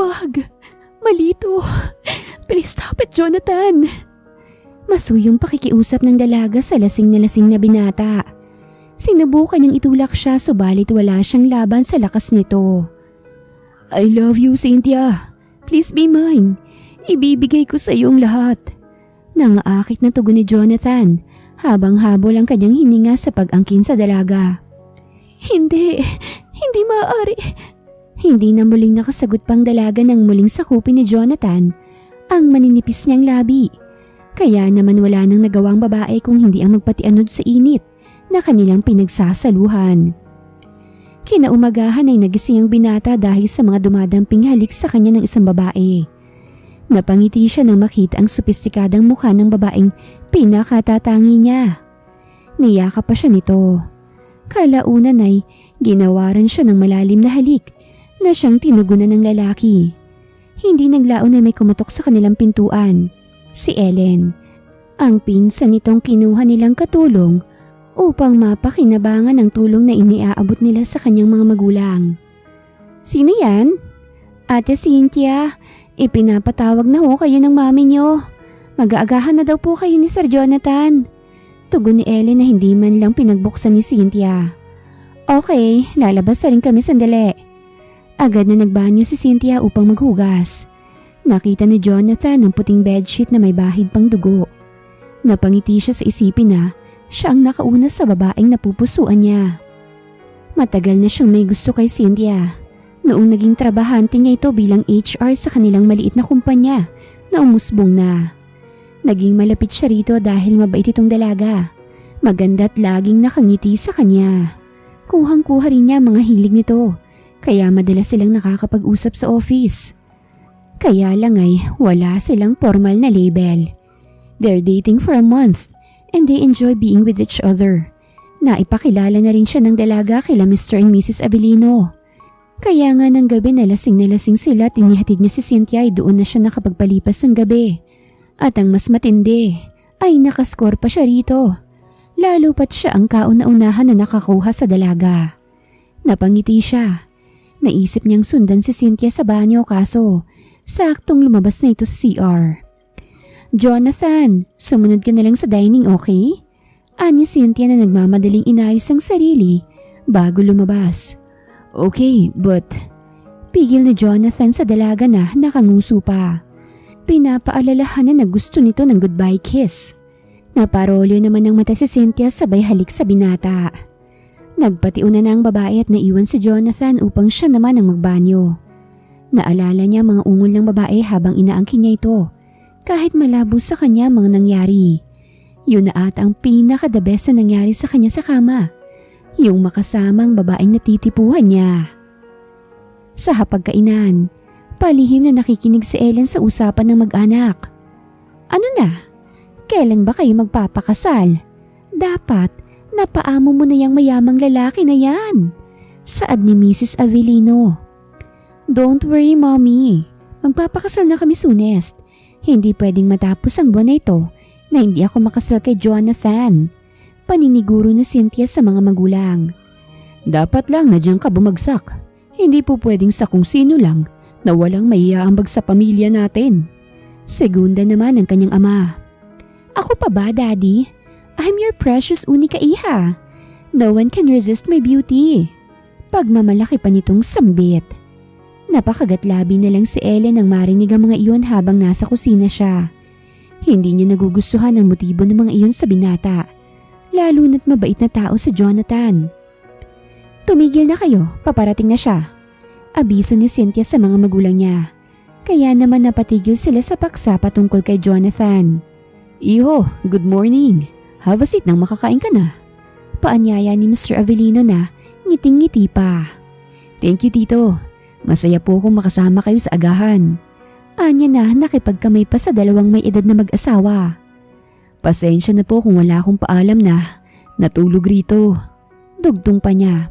Wag! Malito! Please stop it, Jonathan! Masuyong pakikiusap ng dalaga sa lasing na binata. Sinubukan niyang itulak siya subalit wala siyang laban sa lakas nito. I love you, Cynthia. Please be mine. Ibibigay ko sa iyo ang lahat. Nangaakit na tugon ni Jonathan habang habol ang kanyang hininga sa pag-angkin sa dalaga. Hindi maaari. Hindi na muling nakasagot pang dalaga nang muling sakupin ni Jonathan ang maninipis niyang labi. Kaya naman wala nang nagawang babae kung hindi ang magpatianod sa init na kanilang pinagsasaluhan. Kinaumagahan ay nagising ang binata dahil sa mga dumadamping halik sa kanya ng isang babae. Napangiti siya nang makita ang sopistikadang mukha ng babaeng pinakatatangi niya. Niyakap pa siya nito. Kalaunan ay ginawaran siya ng malalim na halik na siyang tinugunan ng lalaki. Hindi naglaon na may kumatok sa kanilang pintuan. Si Ellen, ang pinsan nitong kinuha nilang katulong upang mapakinabangan ang tulong na iniaabot nila sa kanyang mga magulang. Sino yan? Ate Cynthia, ipinapatawag na ho kayo ng mami niyo. Mag-aagahan na daw po kayo ni Sir Jonathan. Tugon ni Ellen na hindi man lang pinagbuksan ni Cynthia. Okay, lalabas na rin kami sandali. Agad na nagbanyo si Cynthia upang maghugas. Nakita ni Jonathan ang puting bedsheet na may bahid pang dugo. Napangiti siya sa isipin na siya ang nakauna sa babaeng napupusuan niya. Matagal na siyang may gusto kay Cynthia. Noong naging trabahante niya ito bilang HR sa kanilang maliit na kumpanya na umusbong na. Naging malapit siya rito dahil mabait itong dalaga. Maganda at laging nakangiti sa kanya. Kuhang-kuha rin niya mga hilig nito. Kaya madalas silang nakakapag-usap sa office. Kaya lang ay wala silang formal na label. They're dating for a month and they enjoy being with each other. Naipakilala na rin siya ng dalaga kila Mr. and Mrs. Avellino. Kaya nga ng gabi na lasing sila at inihatid niya si Cynthia ay doon na siya nakapagpalipas ng gabi. At ang mas matindi ay nakaskor pa siya rito. Lalo pat siya ang kauna-unahan na nakakuha sa dalaga. Napangiti siya. Naisip niyang sundan si Cynthia sa banyo kaso saktong lumabas na ito sa CR. Jonathan, sumunod ka na lang sa dining, okay? Ani Cynthia na nagmamadaling inayos ang sarili bago lumabas. Okay, but... Pigil ni Jonathan sa dalaga na nakanguso pa. Pinapaalalahanan na gusto nito ng goodbye kiss. Naparolyo naman ng mata si Cynthia sabay halik sa binata. Nagpatiuna na ang babae at naiwan si Jonathan upang siya naman ang magbanyo. Naalala niya mga ungol ng babae habang inaangkin niya ito. Kahit malabo sa kanya mga nangyari. Yun na at ang pinaka-the best na nangyari sa kanya sa kama. Yung makasamang babaeng natitipuhan niya. Sa hapagkainan, palihim na nakikinig si Ellen sa usapan ng mag-anak. Ano na? Kailan ba kayo magpapakasal? Dapat napaamo mo na yung mayamang lalaki na yan. Saad ni Mrs. Avellino. Don't worry, Mommy. Magpapakasal na kami soonest. Hindi pwedeng matapos ang buwan na ito na hindi ako makasal kay Jonathan. Paniniguro na Cynthia sa mga magulang. Dapat lang na diyan ka bumagsak. Hindi po pwedeng sa kung sino lang na walang maiaambag sa pamilya natin. Segunda naman ang kanyang ama. Ako pa ba, Daddy? I'm your precious unika iha. No one can resist my beauty. Pagmamalaki pa nitong sambit. Napakagatlabi na lang si Ellen nang marinig ang mga iyon habang nasa kusina siya. Hindi niya nagugustuhan ang motibo ng mga iyon sa binata. Lalo na't mabait na tao si Jonathan. Tumigil na kayo, paparating na siya. Abiso ni Cynthia sa mga magulang niya. Kaya naman napatigil sila sa paksa patungkol kay Jonathan. Iho, good morning. Have a seat nang makakain ka na. Paanyaya ni Mr. Avellino na ngiting-ngiti pa. Thank you, Tito. Masaya po akong makasama kayo sa agahan. Anya na nakipagkamay pa sa dalawang may edad na mag-asawa. Pasensya na po kung wala akong paalam na natulog rito. Dugtong pa niya.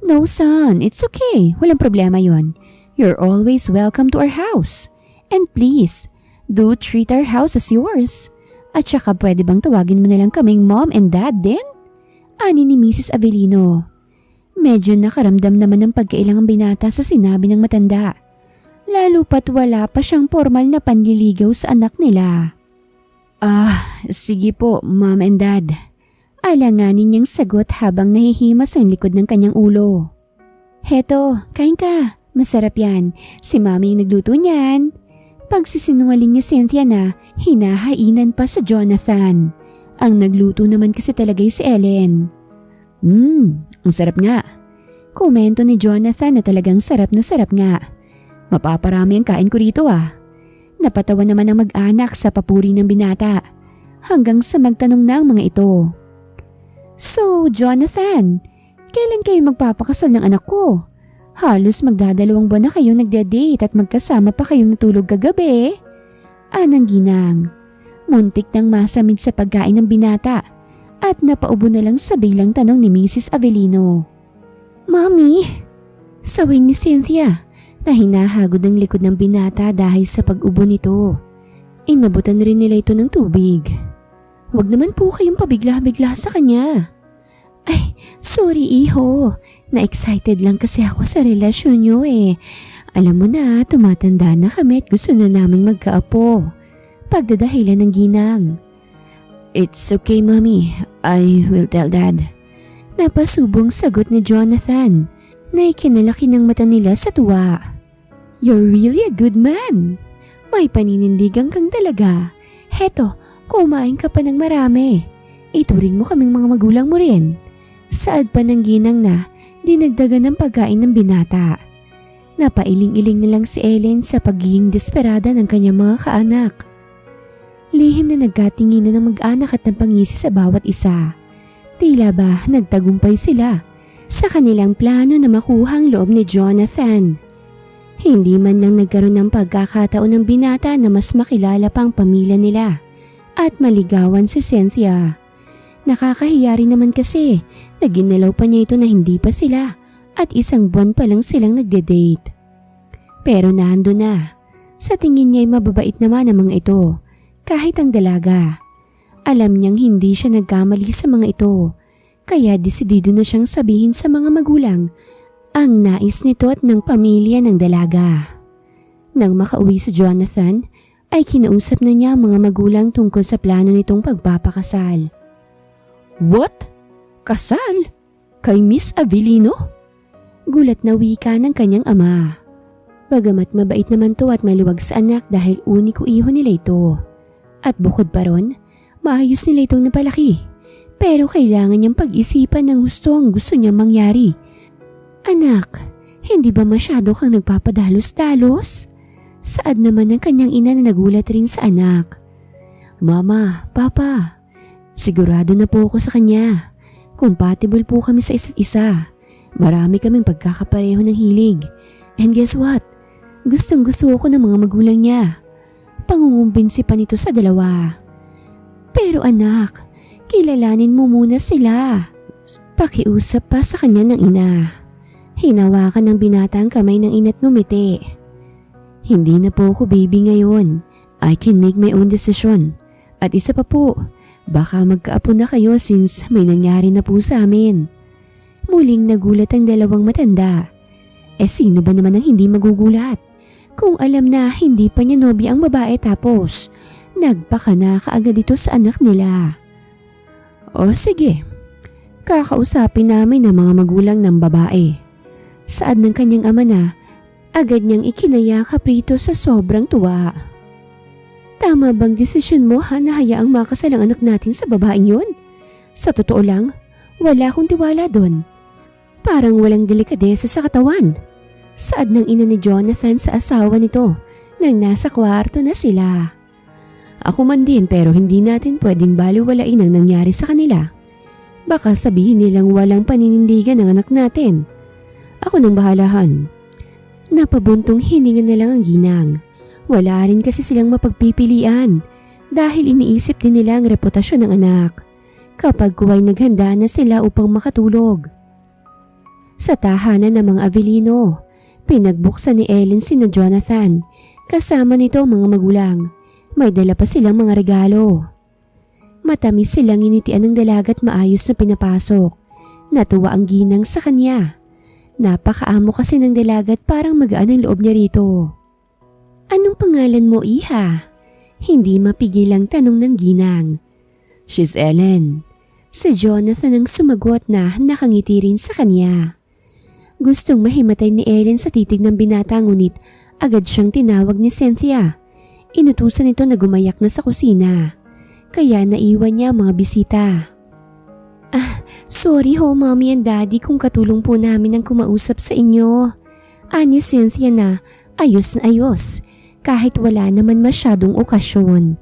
No son, it's okay. Walang problema yon. You're always welcome to our house. And please, do treat our house as yours. At saka pwede bang tawagin mo na lang kaming mom and dad din? Ani ni Mrs. Avellino. Medyo nakaramdam naman ng pagkailangang binata sa sinabi ng matanda. lalo pat wala pa siyang formal na panliligaw sa anak nila. Sige po, Mom and Dad. Alanganin niyang sagot habang nahihimas ang likod ng kanyang ulo. Heto, kain ka. Masarap yan. Si Mami yung nagluto niyan. Pagsisinungaling ni Cynthia na hinahainan pa sa Jonathan. Ang nagluto naman kasi talaga si Ellen. Ang sarap nga. Komento ni Jonathan na talagang sarap na sarap nga. Mapaparami ang kain ko rito Napatawa naman ang mag-anak sa papuri ng binata hanggang sa magtanong na ang mga ito. So, Jonathan, kailan kayo magpapakasal ng anak ko? Halos magdadalawang buwan na kayong nagde-date at magkasama pa kayong natulog kagabi. Anang ginang. Muntik nang masamid sa pagkain ng binata at napaubo na lang sa biglang tanong ni Mrs. Avelino. Mami! Sawing ni Cynthia na hinahagod ang likod ng binata dahil sa pag-ubo nito. Inabutan rin nila ito ng tubig. Huwag naman po kayong pabigla-bigla sa kanya. Ay, sorry iho. Na-excited lang kasi ako sa relasyon nyo Alam mo na, tumatanda na kami at gusto na naming magkaapo. Pagdadahilan ng ginang. It's okay, Mommy. I will tell Dad. Napasubong sagot ni Jonathan na ikinalaki ng mata nila sa tuwa. You're really a good man. May paninindigan kang talaga. Heto, kumain ka pa ng marami. Ituring mo kaming mga magulang mo rin. Saad pa ng ginang na dinagdagan ng pagkain ng binata. Napailing-iling na lang si Ellen sa pagiging desperada ng kanyang mga kaanak. Lihim na nagkatinginan ng mag-anak at ng pangisi sa bawat isa. Tila ba nagtagumpay sila sa kanilang plano na makuha ang loob ni Jonathan. Hindi man lang nagkaroon ng pagkakataon ng binata na mas makilala pang pamilya nila at maligawan si Cynthia. Nakakahiya rin naman kasi na ginalaw pa niya ito na hindi pa sila at isang buwan pa lang silang nagde-date. Pero nando na. Sa tingin niya ay mababait naman ang mga ito kahit ang dalaga. Alam niyang hindi siya nagkamali sa mga ito. Kaya desidido na siyang sabihin sa mga magulang ang nais nito at ng pamilya ng dalaga. Nang makauwi si Jonathan, ay kinausap na niya ang mga magulang tungkol sa plano nitong pagpapakasal. What? Kasal? Kay Miss Avelino? Gulat na wika ng kanyang ama. Bagamat mabait naman to at maluwag sa anak dahil uniko iho nila ito. At bukod pa ron, maayos nila itong napalaki. Pero kailangan niyang pag-isipan ng gusto ang gusto niyang mangyari. Anak, hindi ba masyado kang nagpapadalos-dalos? Saad naman ng kanyang ina na nagulat rin sa anak. Mama, Papa, sigurado na po ako sa kanya. Compatible po kami sa isa't isa. Marami kaming pagkakapareho ng hilig. And guess what? Gustong gusto ako ng mga magulang niya. Pangungumbinsi pa nito sa dalawa. Pero anak, kilalanin mo muna sila. Pakiusap pa sa kanya ng ina. Hinawakan ng binata ang kamay ng ina't numiti. Hindi na po ako baby ngayon. I can make my own decision. At isa pa po, baka magkaapo na kayo since may nangyari na po sa amin. Muling nagulat ang dalawang matanda. Sino ba naman ang hindi magugulat? Kung alam na hindi pa niya nobya ang babae tapos nagpaka na kaagad ito sa anak nila. O sige, kakausapin namin ang mga magulang ng babae. Saad ng kanyang ama na agad niyang ikinayakap rito sa sobrang tuwa. Tama bang desisyon mo na hayaang makasal ang anak natin sa babaeng yun? Sa totoo lang, wala akong tiwala doon. Parang walang delikadesa sa katawan. Saad ng ina ni Jonathan sa asawa nito nang nasa kwarto na sila. Ako man din pero hindi natin pwedeng baliwalain ang nangyari sa kanila. Baka sabihin nilang walang paninindigan ng anak natin. Ako nang bahalahan. Napabuntong hininga na lang ang ginang. Wala rin kasi silang mapagpipilian dahil iniisip din nila ang reputasyon ng anak kapag kuwa'y naghanda na sila upang makatulog. Sa tahanan ng mga Avelino, pinagbuksan ni Ellen sina Jonathan kasama nito ang mga magulang. May dala pa silang mga regalo. Matamis silang initian ng dalaga at maayos na pinapasok. Natuwa ang ginang sa kanya. Napakaamo kasi ng dalaga at parang magaan ang loob niya rito. Anong pangalan mo, iha? Hindi mapigil ang tanong ng ginang. She's Ellen. Si Jonathan ang sumagot na nakangiti rin sa kanya. Gustong mahimatay ni Ellen sa titig ng binata ngunit agad siyang tinawag ni Cynthia. Inutusan ito na gumayak na sa kusina. Kaya naiwan niya ang mga bisita. Sorry ho mommy and daddy kung katulong po namin ang kumausap sa inyo. Ani Cynthia na ayos kahit wala naman masyadong okasyon.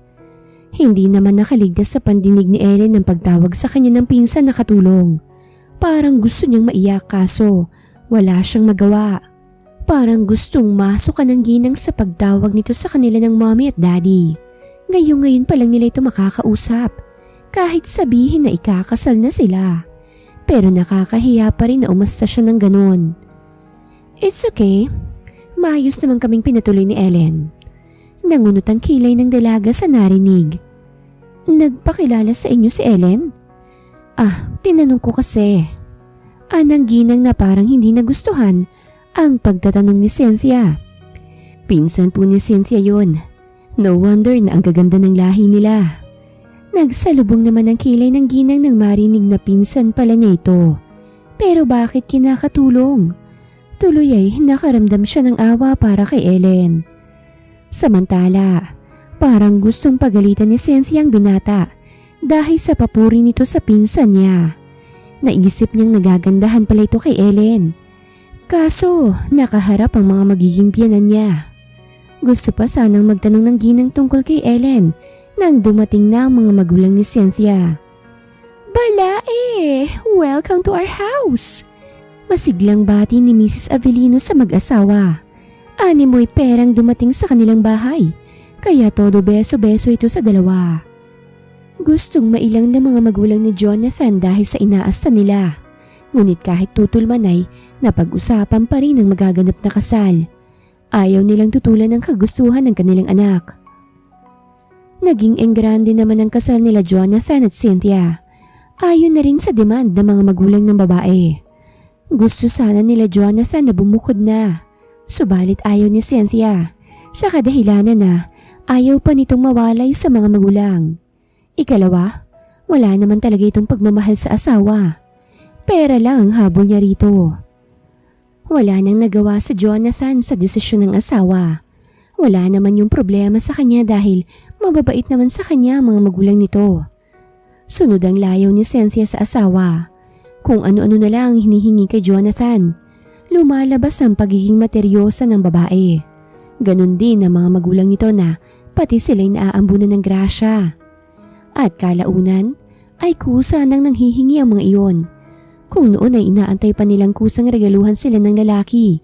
Hindi naman nakaligtas sa pandinig ni Ellen ang pagtawag sa kanya ng pinsan na katulong. Parang gusto niyang maiyak kaso wala siyang magawa. Parang gustong masukan ng ginang sa pagtawag nito sa kanila ng mommy at daddy. Ngayon pa lang nila ito makakausap. Kahit sabihin na ikakasal na sila. Pero nakakahiya pa rin na umasta siya ng ganon. It's okay. Maayos naman kaming pinatuloy ni Ellen. Nangunot ang kilay ng dalaga sa narinig. Nagpakilala sa inyo si Ellen? Tinanong ko kasi. Anang ginang na parang hindi nagustuhan ang pagtatanong ni Cynthia. Pinsan po ni Cynthia yun. No wonder na ang gaganda ng lahi nila. Nagsalubong naman ang kilay ng ginang nang marinig na pinsan pala niya ito. Pero bakit kinakatulong? Tuloy ay nakaramdam siya ng awa para kay Ellen. Samantala, parang gustong pagalitan ni Cynthia ang binata dahil sa papuri nito sa pinsan niya. Naisip niyang nagagandahan pala ito kay Ellen. Kaso nakaharap ang mga magiging biyanan niya. Gusto pa sanang magtanong ng ginang tungkol kay Ellen nang dumating na ang mga magulang ni Cynthia. Balae! Welcome to our house! Masiglang bati ni Mrs. Avelino sa mag-asawa. Animoy perang dumating sa kanilang bahay, kaya todo beso-beso ito sa dalawa. Gustong mailang ng mga magulang ni Jonathan dahil sa inaasta nila. Ngunit kahit tutulman ay napag-usapan pa rin ang magaganap na kasal. Ayaw nilang tutulan ang kagustuhan ng kanilang anak. Naging enggrande naman ang kasal nila Jonathan at Cynthia. Ayon na rin sa demand ng mga magulang ng babae. Gusto sana nila Jonathan na bumukod na. Subalit ayaw ni Cynthia sa kadahilanan na ayaw pa nitong mawalay sa mga magulang. Ikalawa, wala naman talaga itong pagmamahal sa asawa. Pera lang ang habol niya rito. Wala nang nagawa sa Jonathan sa desisyon ng asawa. Wala naman yung problema sa kanya dahil mababait naman sa kanya ang mga magulang nito. Sunod ang layaw ni Cynthia sa asawa. Kung ano-ano na lang hinihingi kay Jonathan. Lumalabas ang pagiging materyosa ng babae. Ganon din ang mga magulang nito na pati sila'y naaambunan ng grasya. At kalaunan ay kusa nang nanghihingi ang mga iyon. Kung noon ay inaantay pa nilang kusang regaluhan sila ng lalaki.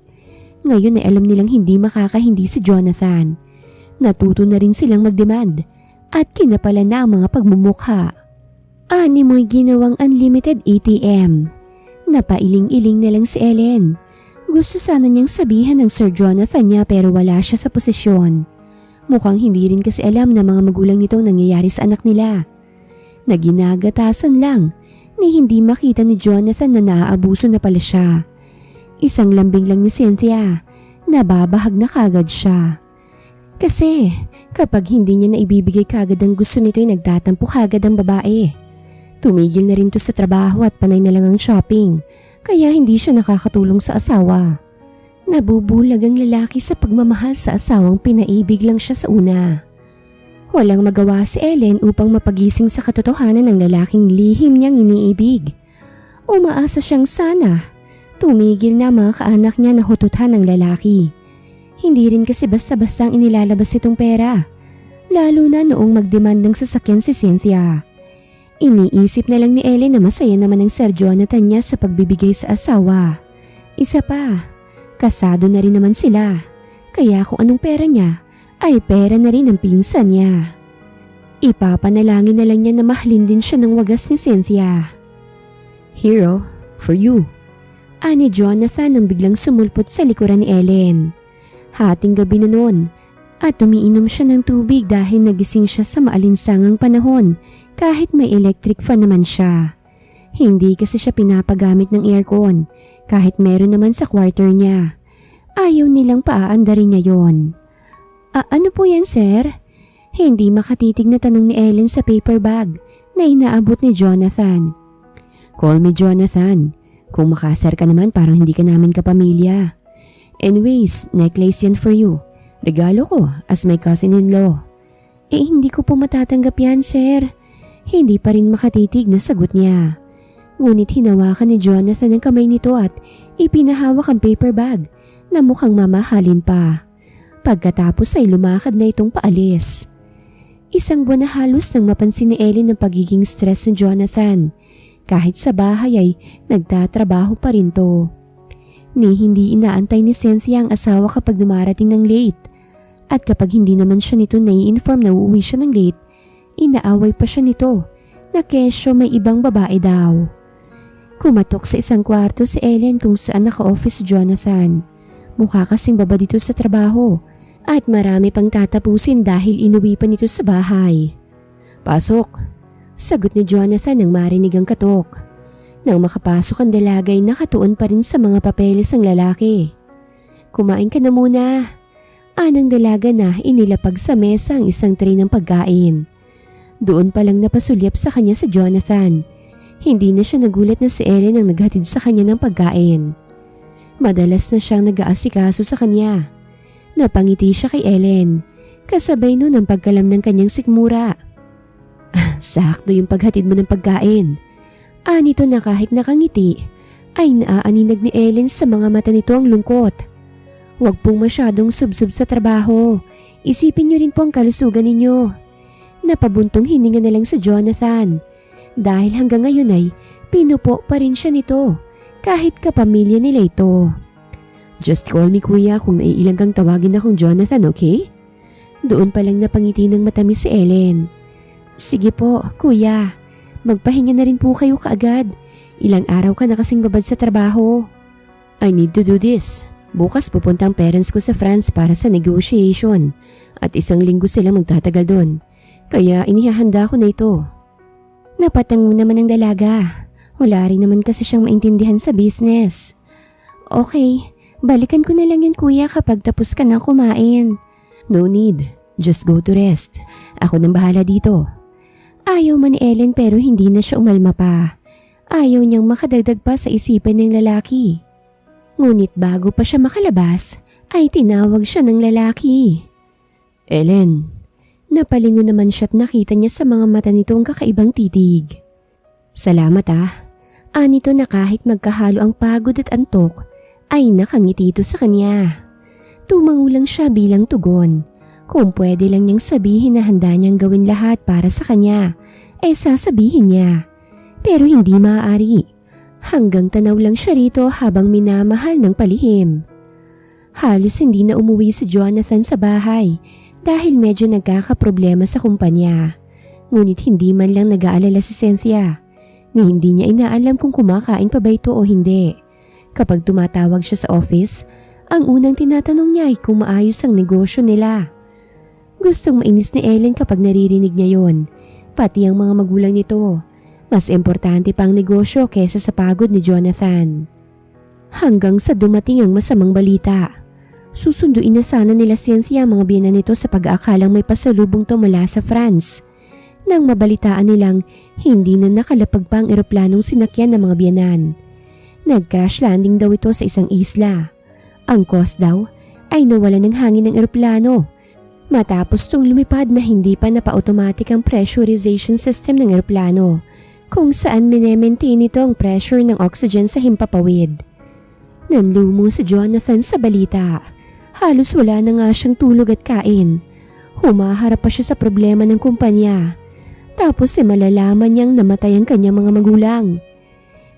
Ngayon ay alam nilang hindi makakahindi si Jonathan. Natuto na rin silang magdemand at kinapala na ang mga pagmumukha. Animoy ginawang unlimited ATM. Napailing-iling na lang si Ellen. Gusto sana niyang sabihan ng Sir Jonathan niya pero wala siya sa posisyon. Mukhang hindi rin kasi alam na mga magulang nitong nangyayari sa anak nila. Naginagatasan lang ni hindi makita ni Jonathan na naaabuso na pala siya. Isang lambing lang ni Cynthia, nababahag na kagad siya. Kasi kapag hindi niya naibibigay kagad ang gusto nito ay nagtatampo kagad ang babae. Tumigil na rin to sa trabaho at panay na lang ang shopping, kaya hindi siya nakakatulong sa asawa. Nabubulag ang lalaki sa pagmamahal sa asawang pinaibig lang siya sa una. Walang magawa si Ellen upang mapagising sa katotohanan ng lalaking lihim niyang iniibig. Umaasa siyang sana tumigil na mga kaanak niya na hututan ng lalaki. Hindi rin kasi basta-basta ang inilalabas itong pera, lalo na noong magdemand ng sasakyan si Cynthia. Iniisip na lang ni Ellen na masaya naman ang Sir Jonathan niya sa pagbibigay sa asawa. Isa pa, kasado na rin naman sila, kaya kung anong pera niya ay pera na rin ng pinsan niya. Ipapanalangin na lang niya na mahalin din siya ng wagas ni Cynthia. Hero, for you. Ani Jonathan nang biglang sumulpot sa likuran ni Ellen. Hating gabi na noon at umiinom siya ng tubig dahil nagising siya sa maalinsangang panahon kahit may electric fan naman siya. Hindi kasi siya pinapagamit ng aircon kahit meron naman sa quarter niya. Ayaw nilang paaandarin niya yon. Ano po yan, sir? Hindi makatitig na tanong ni Ellen sa paper bag na inaabot ni Jonathan. Call me Jonathan. Kung makasar ka naman parang hindi ka namin kapamilya. Anyways, necklace yan for you. Regalo ko as my cousin-in-law. Hindi ko po matatanggap yan, sir. Hindi pa rin makatitig na sagot niya. Ngunit hinawakan ni Jonathan ang kamay nito at ipinahawak ang paper bag na mukhang mamahalin pa. Pagkatapos ay lumakad na itong paalis. Isang buwan na halos nang mapansin ni Ellen ang pagiging stress ni Jonathan. Kahit sa bahay ay nagtatrabaho pa rin to. Ni hindi inaantay ni Cynthia ang asawa kapag dumarating ng late. At kapag hindi naman siya nito nai-inform na uuwi siya ng late, inaaway pa siya nito na kesyo may ibang babae daw. Kumatok sa isang kwarto si Ellen kung saan naka-office si Jonathan. Mukha kasing baba dito sa trabaho at marami pang tatapusin dahil inuwi pa nito sa bahay. Pasok. Sagot ni Jonathan nang marinig ang katok. Nang makapasok ang dalagay, nakatuon pa rin sa mga papeles ang lalaki. Kumain ka na muna. Anang dalaga na inilapag sa mesa ang isang tray ng pagkain. Doon pa lang napasulyap sa kanya si Jonathan. Hindi na siya nagulat na si Ellen ang naghatid sa kanya ng pagkain. Madalas na siyang nag-aasikaso sa kanya. Napangiti siya kay Ellen. Kasabay nun ang pagkalam ng kanyang sikmura. Sakto yung paghatid mo ng pagkain. Nito na kahit nakangiti, ay naaaninag ni Ellen sa mga mata nito ang lungkot. Huwag pong masyadong subsub sa trabaho. Isipin niyo rin po ang kalusugan ninyo. Napabuntong hininga na lang sa Jonathan. Dahil hanggang ngayon ay pinupo pa rin siya nito kahit kapamilya nila ito. Just call me kuya kung naiilang kang tawagin akong Jonathan, okay? Doon pa lang napangiti ng matamis si Ellen. Sige po, kuya. Magpahinga na rin po kayo kaagad. Ilang araw ka na kasing babad sa trabaho. I need to do this. Bukas pupunta ang parents ko sa France para sa negotiation at 1 linggo silang magtatagal doon. Kaya inihahanda ko na ito. Napatango naman ang dalaga. Wala rin naman kasi siyang maintindihan sa business. Okay, balikan ko na lang yun kuya kapag tapos ka na kumain. No need. Just go to rest. Ako nang bahala dito. Ayaw man ni Ellen pero hindi na siya umalma pa. Ayaw niyang makadagdag pa sa isipan ng lalaki. Ngunit bago pa siya makalabas, ay tinawag siya ng lalaki. Ellen. Napalingon naman siya at nakita niya sa mga mata nito ang kakaibang titig. Salamat Anito na kahit magkahalo ang pagod at antok, ay nakangiti ito sa kanya. Tumango lang siya bilang tugon. Kung pwede lang niyang sabihin na handa niyang gawin lahat para sa kanya, sasabihin niya. Pero hindi maaari. Hanggang tanaw lang siya rito habang minamahal ng palihim. Halos hindi na umuwi si Jonathan sa bahay dahil medyo nagkakaproblema sa kumpanya. Ngunit hindi man lang nag-aalala si Cynthia ni hindi niya inaalam kung kumakain pa ba ito o hindi. Kapag tumatawag siya sa office, ang unang tinatanong niya ay kung maayos ang negosyo nila. Gustong mainis ni Ellen kapag naririnig niya yon, pati ang mga magulang nito. Mas importante pa ang negosyo kesa sa pagod ni Jonathan. Hanggang sa dumating ang masamang balita. Susunduin na sana nila Cynthia ang mga biyenan nito sa pag-aakalang may pasalubong to mula sa France. Nang mabalitaan nilang hindi na nakalapag pa ang eroplanong sinakyan ng mga biyenan. Nag-crash landing daw ito sa isang isla. Ang cause daw ay nawala ng hangin ng eroplano. Matapos tong lumipad na hindi pa napa-automatic ang pressurization system ng eroplano kung saan minemaintain nito ang pressure ng oxygen sa himpapawid. Nanlumo si Jonathan sa balita. Halos wala na nga siyang tulog at kain. Humaharap pa siya sa problema ng kumpanya. Tapos malalaman niyang namatay ang kanyang mga magulang.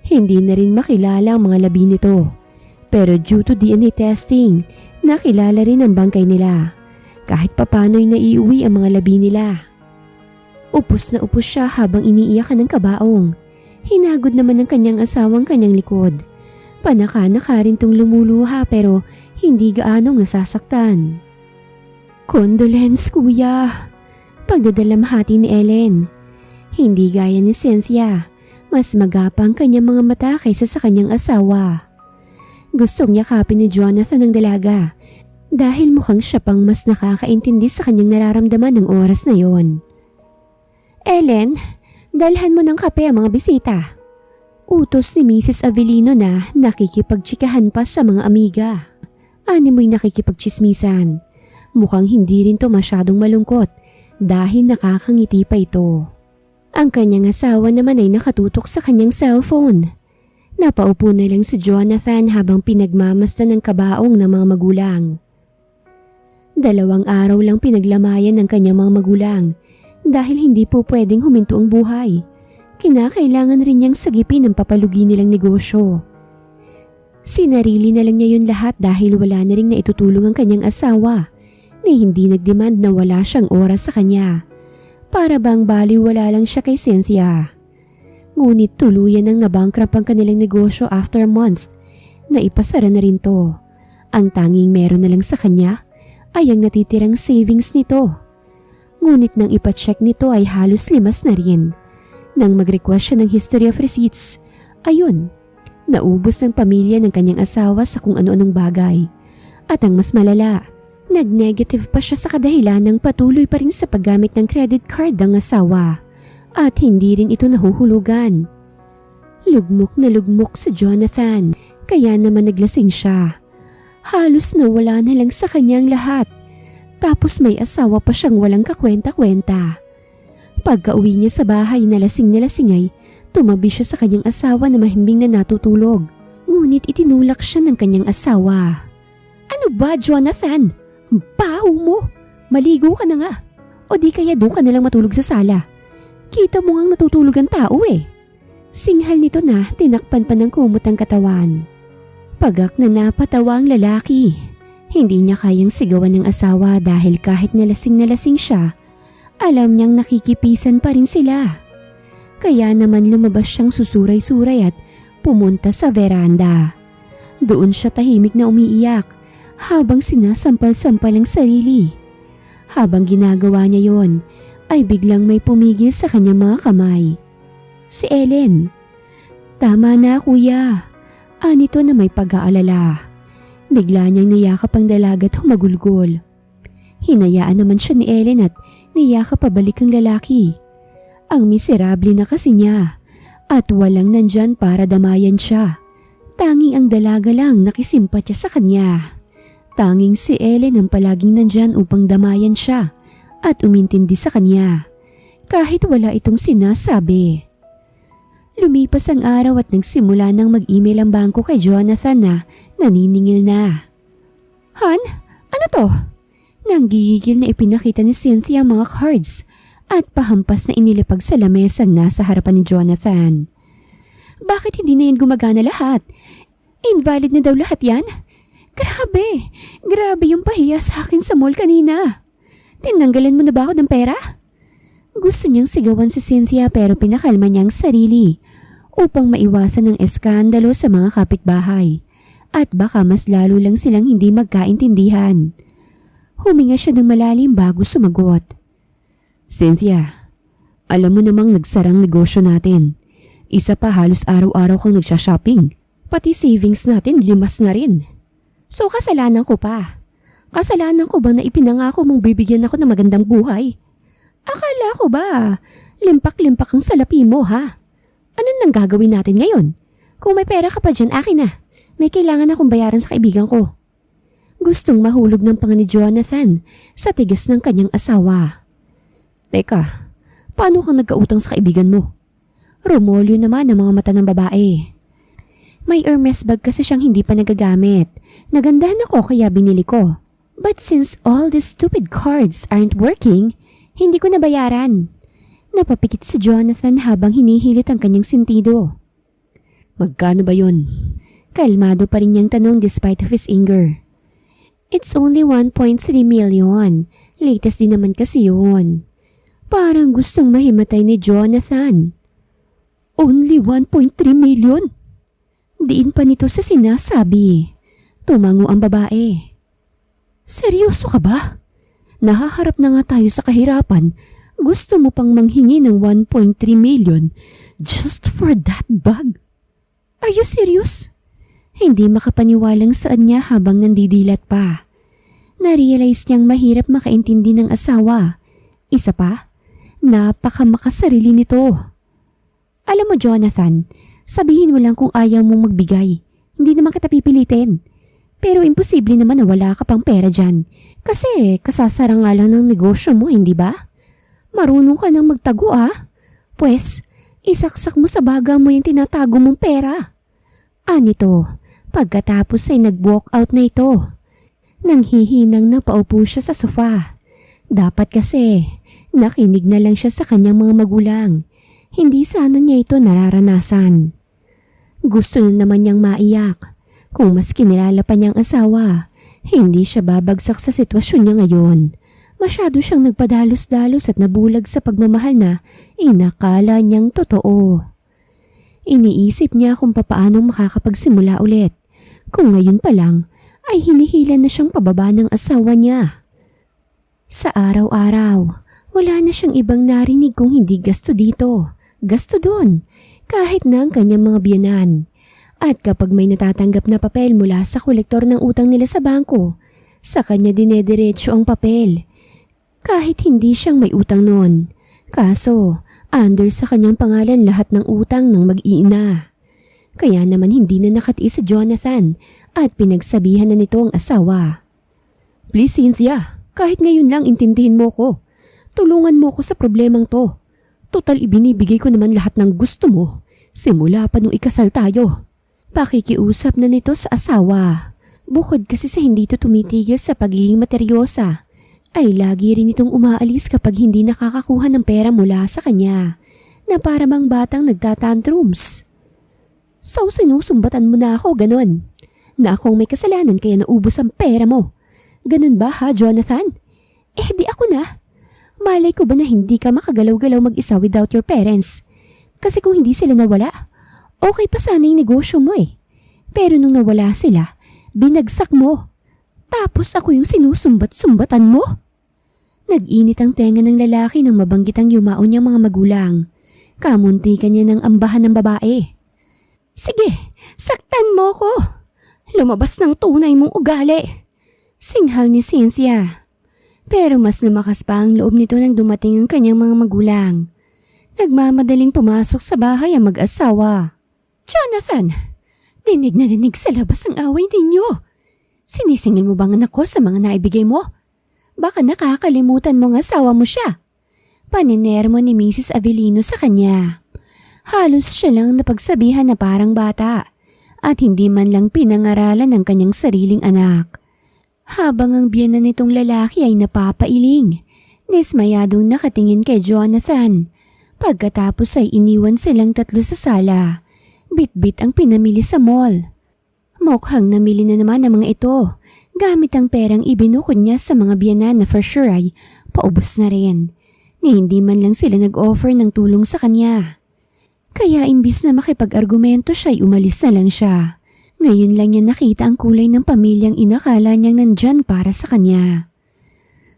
Hindi na rin makilala ang mga labi nito. Pero due to DNA testing, nakilala rin ang bangkay nila. Kahit papano'y naiuwi ang mga labi nila. Upos na upos siya habang iniiyakan ng kabaong. Hinagod naman ng kanyang asawang kanyang likod. Panaka-naka rin tong lumuluha pero hindi gaanong nasasaktan. Condolence kuya. Pagdadalamhati ni Ellen. Hindi gaya ni Cynthia. Mas magapang kanyang mga mata kaysa sa kanyang asawa. Gustong yakapin ni Jonathan ang dalaga dahil mukhang siya pang mas nakakaintindi sa kanyang nararamdaman ng oras na yon. Ellen, dalhan mo ng kape ang mga bisita. Utos ni Mrs. Avellino na nakikipagtsikahan pa sa mga amiga. Animoy nakikipagtsismisan. Mukhang hindi rin to masyadong malungkot dahil nakakangiti pa ito. Ang kanyang asawa naman ay nakatutok sa kanyang cellphone. Napaupo na lang si Jonathan habang pinagmamasdan ng kabaong ng mga magulang. 2 araw lang pinaglamayan ng kanyang mga magulang dahil hindi po pwedeng huminto ang buhay. Kinakailangan rin niyang sagipin ang papalugi nilang negosyo. Sinarili na lang niya yun lahat dahil wala na rin na itutulong ang kanyang asawa na hindi nagdemand na wala siyang oras sa kanya. Para bang baliwala lang siya kay Cynthia. Ngunit tuluyan ang nabankrupt ang kanilang negosyo after a month na ipasara na rin to. Ang tanging meron na lang sa kanya ay ang natitirang savings nito. Ngunit nang ipacheck nito ay halos limas na rin. Nang mag-request siya ng history of receipts, ayun, naubos ng pamilya ng kanyang asawa sa kung ano-anong bagay. At ang mas malala, nag-negative pa siya sa kadahilan ng patuloy pa rin sa paggamit ng credit card ng asawa at hindi rin ito nahuhulugan. Lugmok na lugmok si Jonathan kaya naman naglasing siya. Halos nawala na lang sa kanyang lahat. Tapos may asawa pa siyang walang kakwenta-kwenta. Pagka-uwi niya sa bahay na lasing ay tumabi siya sa kanyang asawa na mahimbing na natutulog. Ngunit itinulak siya ng kanyang asawa. Ano ba, Jonathan? Baho mo! Maligo ka na nga. O di kaya doon ka nalang matulog sa sala. Kita mo ngang natutulog ang tao eh. Singhal nito na tinakpan pa ng kumot ang katawan. Pagak na napatawa ang lalaki. Hindi niya kayang sigawan ng asawa dahil kahit na lasing siya, alam niyang nakikipisan pa rin sila. Kaya naman lumabas siyang susuray-suray at pumunta sa veranda. Doon siya tahimik na umiiyak habang sinasampal-sampal ang sarili. Habang ginagawa niya yon, ay biglang may pumigil sa kanyang mga kamay. Si Ellen. Tama na kuya. Anito na may pag-aalala. Bigla niyang niyakap ang dalaga at humagulgol. Hinayaan naman siya ni Ellen at niyakap pabalik ang lalaki. Ang miserable na kasi niya at walang nandyan para damayan siya. Tanging ang dalaga lang nakisimpatya sa kanya. Tanging si Ellen ang palaging nandyan upang damayan siya at umintindi sa kanya kahit wala itong sinasabi. Lumipas ang araw at nagsimula nang mag-email ang bangko kay Jonathan na naniningil na. Han, ano to? Nanggigigil na ipinakita ni Cynthia ang mga cards at pahampas na inilipag sa lamesang nasa harapan ni Jonathan. Bakit hindi na yan gumagana lahat? Invalid na daw lahat yan? Grabe yung pahiya sa akin sa mall kanina. Tinanggalan mo na ba ako ng pera? Gusto niyang sigawan si Cynthia pero pinakalma niya ang sarili upang maiwasan ang eskandalo sa mga kapitbahay at baka mas lalo lang silang hindi magkaintindihan. Huminga siya ng malalim bago sumagot. Cynthia, alam mo namang nagsarang negosyo natin. Isa pa halos araw-araw kang nagsha-shopping. Pati savings natin limas na rin. So kasalanan ko pa. Kasalanan ko bang na ipinangako mong bibigyan ako ng magandang buhay? Akala ko ba limpak-limpak ang salapi mo ha? Anong nang gagawin natin ngayon? Kung may pera ka pa dyan, akin na. May kailangan akong bayaran sa kaibigan ko. Gustong mahulog ng panga ni Jonathan sa tigas ng kanyang asawa. Teka, paano kang nagkautang sa kaibigan mo? Romolyo naman ang mga mata ng babae. May Hermes bag kasi siyang hindi pa nagagamit. Nagandahan ako kaya binili ko. But since all these stupid cards aren't working, hindi ko nabayaran. Napapikit si Jonathan habang hinihilit ang kanyang sentido. Magkano ba yun? Kalmado pa rin niyang tanong despite of his anger. It's only 1.3 million. Latest din naman kasi yun. Parang gustong mahimatay ni Jonathan. Only 1.3 million? Diin pa nito sa sinasabi. Tumango ang babae. Seryoso ka ba? Nahaharap na nga tayo sa kahirapan. Gusto mo pang manghingi ng 1.3 million just for that bag? Are you serious? Hindi makapaniwalang saan niya habang nandidilat pa. Na-realize niyang mahirap makaintindi ng asawa. Isa pa, napakamakasarili nito. Alam mo Jonathan, sabihin mo lang kung ayaw mong magbigay. Hindi naman kita pipilitin. Pero imposible naman na wala ka pang pera dyan. Kasi kasasara nga lang ng negosyo mo, hindi ba? Marunong ka nang magtago Pwes, isaksak mo sa baga mo yung tinatago mong pera. Anito, pagkatapos ay nag-walk out na ito. Nanghihinang na paupo siya sa sofa. Dapat kasi, nakinig na lang siya sa kanyang mga magulang. Hindi sana niya ito nararanasan. Gusto na naman niyang maiyak. Kung mas kinilala pa niyang asawa, hindi siya babagsak sa sitwasyon niya ngayon. Masyado siyang nagpadalos-dalos at nabulag sa pagmamahal na inakala niyang totoo. Iniisip niya kung papaano makakapagsimula ulit. Kung ngayon pa lang ay hinihila na siyang pababa ng asawa niya. Sa araw-araw, wala na siyang ibang narinig kung hindi gasto dito, gasto doon, kahit na ang kanyang mga biyanan. At kapag may natatanggap na papel mula sa kolektor ng utang nila sa bangko, sa kanya dinediretso ang papel. Kahit hindi siyang may utang noon. Kaso, under sa kanyang pangalan lahat ng utang ng mag-iina. Kaya naman hindi na nakatiis sa Jonathan at pinagsabihan na nito ang asawa. Please Cynthia, kahit ngayon lang intindihin mo ko. Tulungan mo ko sa problemang to. Total ibinibigay ko naman lahat ng gusto mo. Simula pa nung ikasal tayo. Pakikiusap na nito sa asawa. Bukod kasi sa hindi ito tumitigil sa pagiging materyosa, ay lagi rin itong umaalis kapag hindi nakakakuha ng pera mula sa kanya, na para bang batang nagtatantrums. So sinusumbatan mo na ako, ganon? Na akong may kasalanan kaya naubos ang pera mo. Ganon ba Jonathan? Di ako na. Malay ko ba na hindi ka makagalaw-galaw mag-isa without your parents? Kasi kung hindi sila nawala, okay pa sana yung negosyo mo Pero nung nawala sila, binagsak mo. Tapos ako yung sinusumbat-sumbatan mo? Nag-init ang tenga ng lalaki nang mabanggit ang yumaon niyang mga magulang. Kamunti ka niya ng ambahan ng babae. Sige, saktan mo ko. Lumabas ng tunay mong ugali. Singhal ni Cynthia. Pero mas lumakas pa ang loob nito nang dumating ang kanyang mga magulang. Nagmamadaling pumasok sa bahay ang mag-asawa. Jonathan, dinig na dinig sa labas ang away ninyo. Sinisingil mo bang anak ko sa mga naibigay mo? Baka nakakalimutan mong asawa mo siya. Paninermo ni Mrs. Avellino sa kanya. Halos siya lang napagsabihan na parang bata at hindi man lang pinangaralan ng kanyang sariling anak. Habang ang biyenan nitong lalaki ay napapailing, dismayadong nakatingin kay Jonathan. Pagkatapos ay iniwan silang tatlo sa sala. Bit-bit ang pinamili sa mall. Mukhang namili na naman ang mga ito. Gamit ang perang ibinukod niya sa mga biyanan na for sure ay paubos na rin. Ni hindi man lang sila nag-offer ng tulong sa kanya. Kaya imbis na makipag-argumento siya ay umalis na lang siya. Ngayon lang niya nakita ang kulay ng pamilyang inakala niyang nandyan para sa kanya.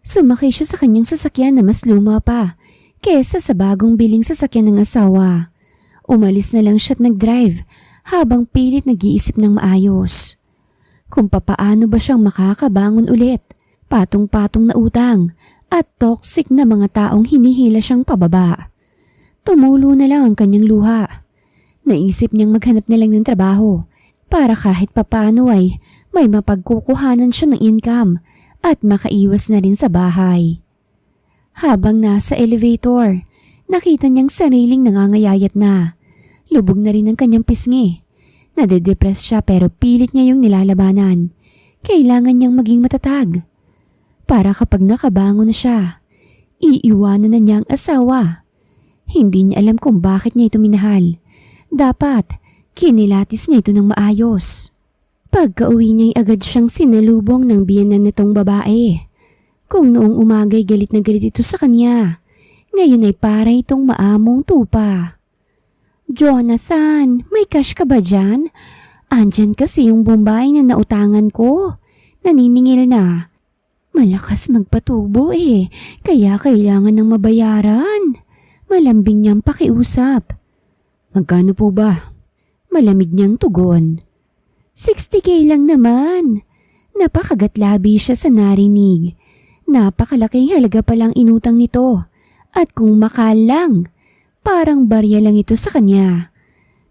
Sumakay siya sa kanyang sasakyan na mas luma pa kesa sa bagong biling sasakyan ng asawa. Umalis na lang siya at nag-drive habang pilit nag-iisip ng maayos. Kung papaano ba siyang makakabangon ulit, patong-patong na utang at toxic na mga taong hinihila siyang pababa. Tumulo na lang ang kanyang luha. Naisip niyang maghanap na lang ng trabaho para kahit papaano ay may mapagkukuhanan siya ng income at makaiwas na rin sa bahay. Habang nasa elevator, nakita niyang sariling nangangayayat na. Lubog na rin ang kanyang pisngi. Nade-depress siya pero pilit niya yung nilalabanan. Kailangan niyang maging matatag. Para kapag nakabangon na siya, iiwanan na niya ang asawa. Hindi niya alam kung bakit niya ito minahal. Dapat, kinilatis niya ito ng maayos. Pagka-uwi niya ay agad siyang sinalubong ng biyenan nitong babae. Kung noong umagay galit na galit ito sa kanya, ngayon ay para itong maamong tupa. Jonathan, may cash ka ba dyan? Andyan kasi yung Bombay na nautangan ko. Naniningil na. Malakas magpatubo kaya kailangan ng mabayaran. Malambing niyang pakiusap. Magkano po ba? Malamig niyang tugon. 60K lang naman. Napakagatlabi siya sa narinig. Napakalaking halaga palang inutang nito. At kung makalang, parang barya lang ito sa kanya.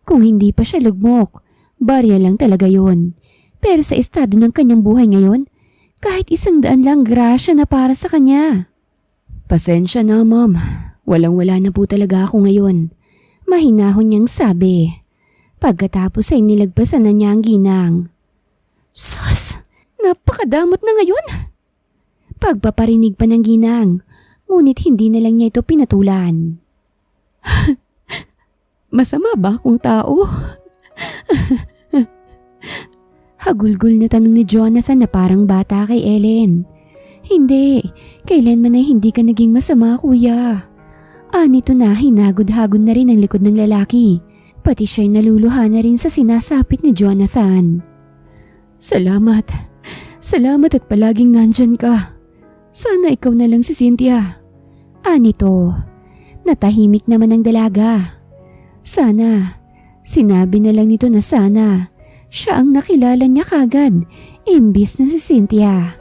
Kung hindi pa siya lugmok, barya lang talaga yon. Pero sa estado ng kanyang buhay ngayon, kahit 100 lang grasya na para sa kanya. Pasensya na, Ma'am. Walang-wala na po talaga ako ngayon. Mahinahon niyang sabi. Pagkatapos ay nilagpasan na niya ang ginang. Sus! Napakadamot na ngayon! Pagpaparinig pa ng ginang, ngunit hindi na lang niya ito pinatulan. Masama ba akong tao? Hagulgol na tanong ni Jonathan na parang bata kay Ellen. Hindi, kailanman ay hindi ka naging masama, kuya. Anito na hinagod-hagod na rin ang likod ng lalaki. Pati siya'y naluluha na rin sa sinasapit ni Jonathan. Salamat. Salamat at palaging nandyan ka. Sana ikaw na lang si Cynthia. Anito, natahimik naman ang dalaga. Sana, sinabi na lang nito na sana. Siya ang nakilala niya kagad, imbis na si Cynthia.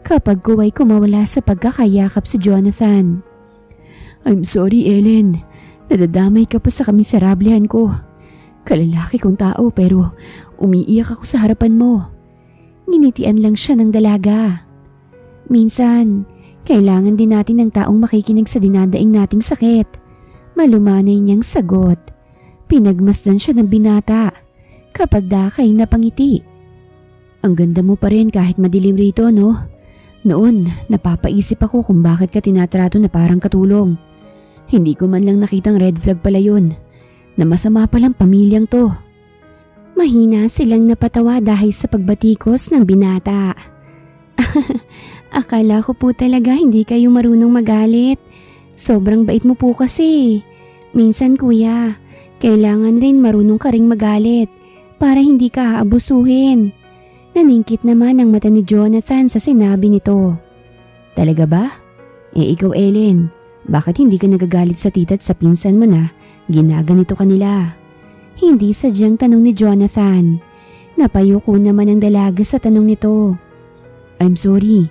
Kapag kuwa'y kumawala sa pagkakayakap si Jonathan. I'm sorry, Ellen. Nadadamay ka pa sa kamiserablehan ko. Kalalaki kong tao pero umiiyak ako sa harapan mo. Nginitian lang siya ng dalaga. Minsan, kailangan din natin ng taong makikinig sa dinadaing nating sakit. Malumanay niyang sagot. Pinagmasdan siya ng binata. Kapag dakay napangiti. Ang ganda mo pa rin kahit madilim rito, no? Noon, napapaisip ako kung bakit ka tinatrato na parang katulong. Hindi ko man lang nakitang red flag pala yun, na masama palang pamilyang to. Mahina silang napatawa dahil sa pagbatikos ng binata. Akala ko po talaga hindi kayo marunong magalit. Sobrang bait mo po kasi. Minsan kuya, kailangan rin marunong ka ring magalit para hindi ka aabusuhin. Naningkit naman ang mata ni Jonathan sa sinabi nito. Talaga ba? Ikaw Ellen, bakit hindi ka nagagalit sa tita at sa pinsan mo na ginaganito kanila? Hindi sadyang tanong ni Jonathan. Napayuko naman ang dalaga sa tanong nito. I'm sorry,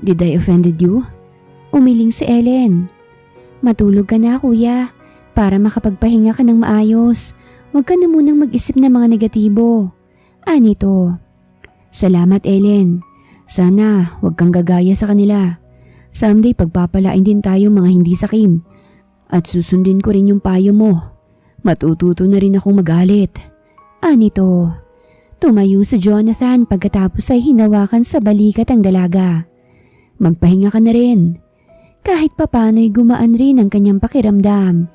did I offended you? Umiling si Ellen. Matulog ka na kuya, para makapagpahinga ka ng maayos. Huwag ka na munang mag-isip ng mga negatibo. Anito. Salamat Ellen. Sana huwag kang gagaya sa kanila. Someday pagpapalain din tayo mga hindi sakim. At susundin ko rin yung payo mo. Matututo na rin akong magalit. Anito. Tumayo si Jonathan pagkatapos ay hinawakan sa balikat ang dalaga. Magpahinga ka na rin. Kahit papano'y gumaan rin ang kanyang pakiramdam.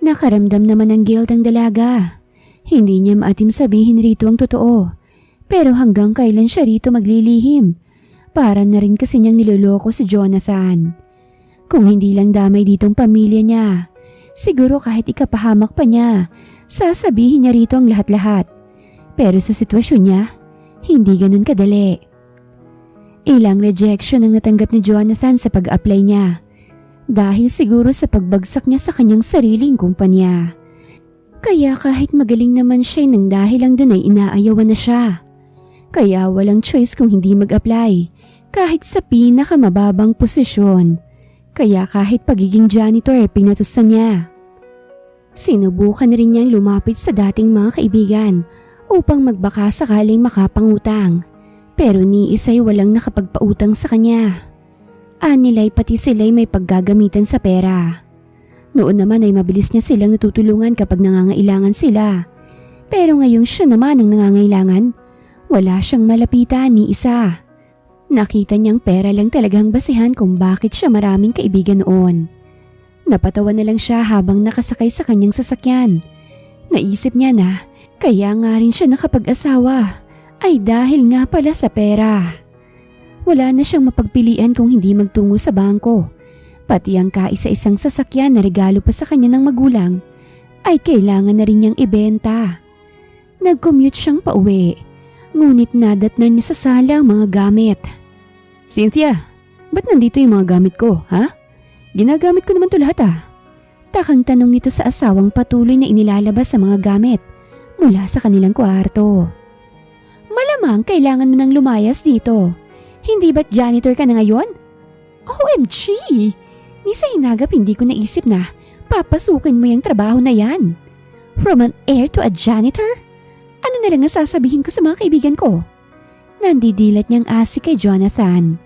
Nakaramdam naman ng guilt ang dalaga. Hindi niya maatim sabihin rito ang totoo. Pero hanggang kailan siya rito maglilihim? Para na rin kasi niyang niloloko si Jonathan. Kung hindi lang damay ditong pamilya niya, siguro kahit ikapahamak pa niya, sasabihin niya rito ang lahat-lahat. Pero sa sitwasyon niya, hindi ganun kadali. Ilang rejection ang natanggap ni Jonathan sa pag-apply niya. Dahil siguro sa pagbagsak niya sa kanyang sariling kumpanya. Kaya kahit magaling naman siya nang dahil lang dun ay inaayawan na siya. Kaya walang choice kung hindi mag-apply, kahit sa pinakamababang posisyon. Kaya kahit pagiging janitor pinatusan niya. Sinubukan rin niyang lumapit sa dating mga kaibigan upang magbaka sakaling makapangutang. Pero ni isa'y walang nakapagpautang sa kanya. Anilay pati sila'y may paggagamitan sa pera. Noon naman ay mabilis niya silang natutulungan kapag nangangailangan sila. Pero ngayong siya naman ang nangangailangan, wala siyang malapitan ni isa. Nakita niyang pera lang talagang basihan kung bakit siya maraming kaibigan noon. Napatawa na lang siya habang nakasakay sa kanyang sasakyan. Naisip niya na kaya nga rin siya nakapag-asawa ay dahil nga pala sa pera. Wala na siyang mapagpilian kung hindi magtungo sa bangko. Pati ang kaisa-isang sasakyan na regalo pa sa kanya ng magulang ay kailangan na rin niyang ibenta. Nag-commute siyang pauwi. Ngunit nadatnan niya sa sala ang mga gamit. Cynthia, ba't nandito yung mga gamit ko, ha? Ginagamit ko naman to lahat Takang tanong nito sa asawang patuloy na inilalabas sa mga gamit mula sa kanilang kwarto. Malamang kailangan mo nang lumayas dito. Hindi ba't janitor ka na ngayon? OMG! Ni sa hinagap hindi ko naisip na papasukin mo yung trabaho na yan. From an heir to a janitor? Ano na lang ang sasabihin ko sa mga kaibigan ko? Nandidilat niyang asi kay Jonathan.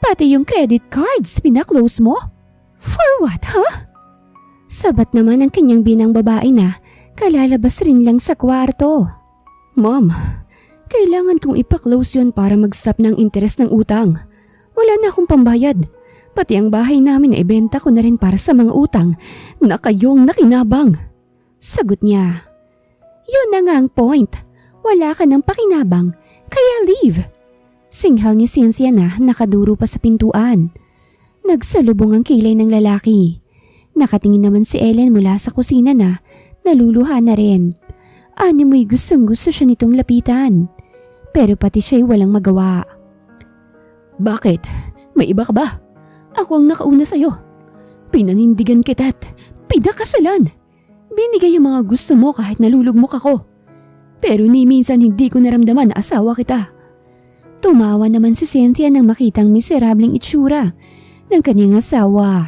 Pati yung credit cards pinaklose mo? For what, huh? Sabat naman ang kanyang binang babae na kalalabas rin lang sa kwarto. Ma'am, kailangan kong ipa-close yun para mag-stop ng interes ng utang. Wala na akong pambayad. Pati ang bahay namin na ibenta ko na rin para sa mga utang na kayong nakinabang. Sagot niya. Yun na nga ang point. Wala ka ng pakinabang, kaya leave. Singhal ni Cynthia na nakaduro pa sa pintuan. Nagsalubong ang kilay ng lalaki. Nakatingin naman si Ellen mula sa kusina na naluluha na rin. Mo'y gustong gusto siya nitong lapitan. Pero pati siya'y walang magawa. Bakit? May iba ka ba? Ako ang nakauna sa'yo. Pinanindigan kita't pinakasalan. Binigay ang mga gusto mo kahit nalulugmok ako. Pero ni minsan hindi ko naramdaman na asawa kita. Tumawa naman si Cynthia nang makitang miserableng itsura ng kanyang asawa.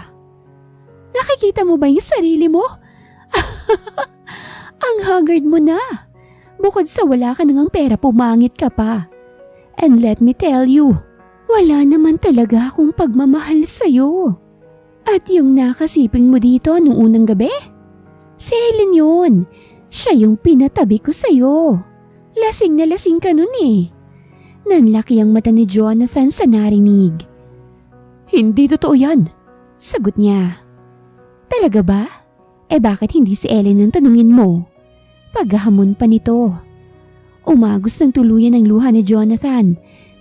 Nakikita mo ba yung sarili mo? Ang haggard mo na. Bukod sa wala ka nang pera, pumangit ka pa. And let me tell you, wala naman talaga akong pagmamahal sa'yo. At yung nakasiping mo dito nung unang gabi? Si Helen yun. Siya yung pinatabi ko sa'yo. Lasing na lasing ka nun eh. Nanlaki ang mata ni Jonathan sa narinig. Hindi totoo yan, sagot niya. Talaga ba? Bakit hindi si Ellen ang tanungin mo? Paghahamon pa nito. Umagos ng tuluyan ang luha ni Jonathan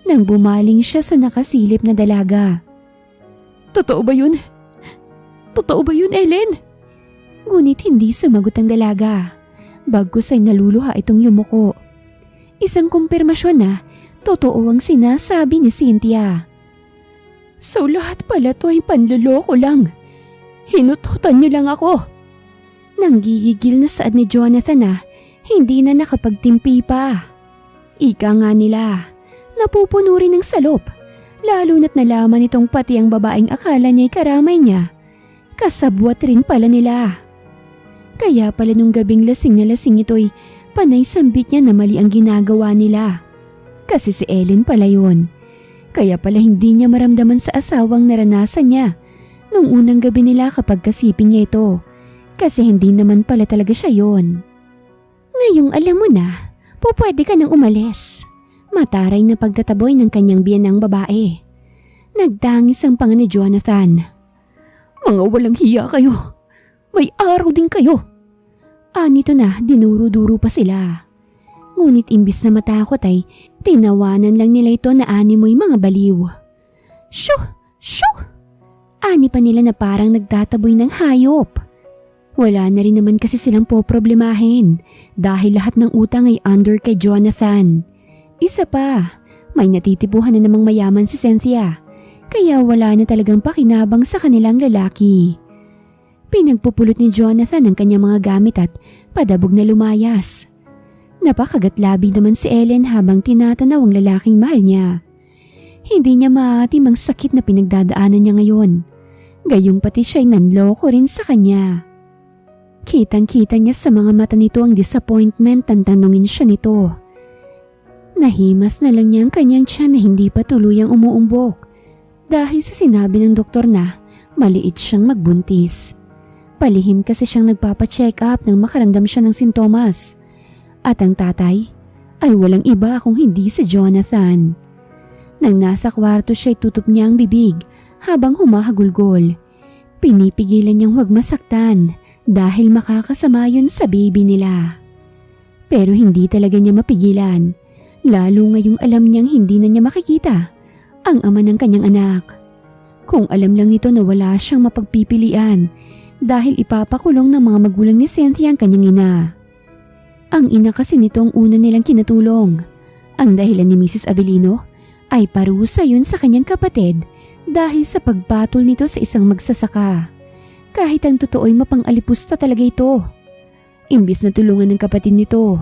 nang bumaling siya sa nakasilip na dalaga. Totoo ba yun? Totoo ba yun, Ellen? Ngunit hindi sumagot ang dalaga. Bagkus ay naluluha itong yumuko. Isang kumpirmasyon na totoo ang sinasabi ni Cynthia. So lahat pala to ay panloloko lang. Hinututan niyo lang ako. Nanggigigil na saad ni Jonathan na hindi na nakapagtimpi pa. Ika nga nila, napupuno rin ng salop. Lalo na't nalaman itong pati ang babaeng akala niya'y karamay niya. Kasabwat rin pala nila. Kaya pala nung gabing lasing na lasing ito'y panay sambit niya na mali ang ginagawa nila. Kasi si Ellen pala yun. Kaya pala hindi niya maramdaman sa asawang naranasan niya nung unang gabi nila kapag kasipin niya ito. Kasi hindi naman pala talaga siya yun. Ngayong alam mo na, pupwede ka nang umalis. Mataray na pagtataboy ng kanyang biyanang babae. Nagdangis ang panga ni Jonathan. Mga walang hiya kayo. May araw din kayo. Nito na dinuro-duro pa sila. Ngunit imbis na matakot ay tinawanan lang nila ito na animoy mga baliw. Shoo! Shoo! Ani pa nila na parang nagtataboy ng hayop. Wala na rin naman kasi silang poproblemahin dahil lahat ng utang ay under kay Jonathan. Isa pa, may natitipuhan na namang mayaman si Cynthia. Kaya wala na talagang pakinabang sa kanilang lalaki. Pinagpupulot ni Jonathan ang kanyang mga gamit at padabog na lumayas. Napakagatlabi naman si Ellen habang tinatanaw ang lalaking mahal niya. Hindi niya maatim ang sakit na pinagdadaanan niya ngayon. Gayong pati siya'y nanloko rin sa kanya. Kitang-kita niya sa mga mata nito ang disappointment nang tanungin siya nito. Nahimas na lang niya ang kanyang tiyan na hindi pa tuluyang umuumbok dahil sa sinabi ng doktor na maliit siyang magbuntis. Palihim kasi siyang nagpapacheck up nang makaramdam siya ng sintomas. At ang tatay ay walang iba kung hindi si Jonathan. Nang nasa kwarto siya'y tutup niya ang bibig habang humahagulgol. Pinipigilan niyang huwag masaktan dahil makakasama yun sa baby nila. Pero hindi talaga niya mapigilan, lalo ngayong alam niyang hindi na niya makikita ang ama ng kanyang anak. Kung alam lang nito na wala siyang mapagpipilian dahil ipapakulong ng mga magulang ni Cynthia ang kanyang ina. Ang ina kasi nito ang una nilang kinatulong. Ang dahilan ni Mrs. Avellino ay parusa yun sa kanyang kapatid dahil sa pagpatol nito sa isang magsasaka. Kahit ang totoo ay mapang-alipusta talaga ito. Imbis na tulungan ng kapatid nito,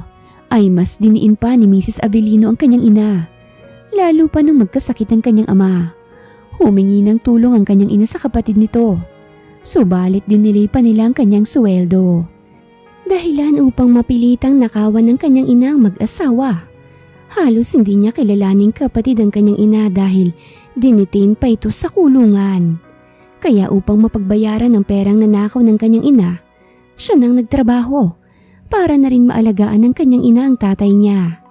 ay mas diniin pa ni Mrs. Avelino ang kanyang ina. Lalo pa nung magkasakit ang kanyang ama. Humingi ng tulong ang kanyang ina sa kapatid nito. Subalit dinilay pa nila ang kanyang sweldo. Dahilan upang mapilitang nakawan ng kanyang ina ang mag-asawa. Halos hindi niya kilalaning kapatid ang kanyang ina dahil dinitain pa ito sa kulungan. Kaya upang mapagbayaran ang perang nanakaw ng kanyang ina, siya nang nagtrabaho para na rin maalagaan ng kanyang ina ang tatay niya.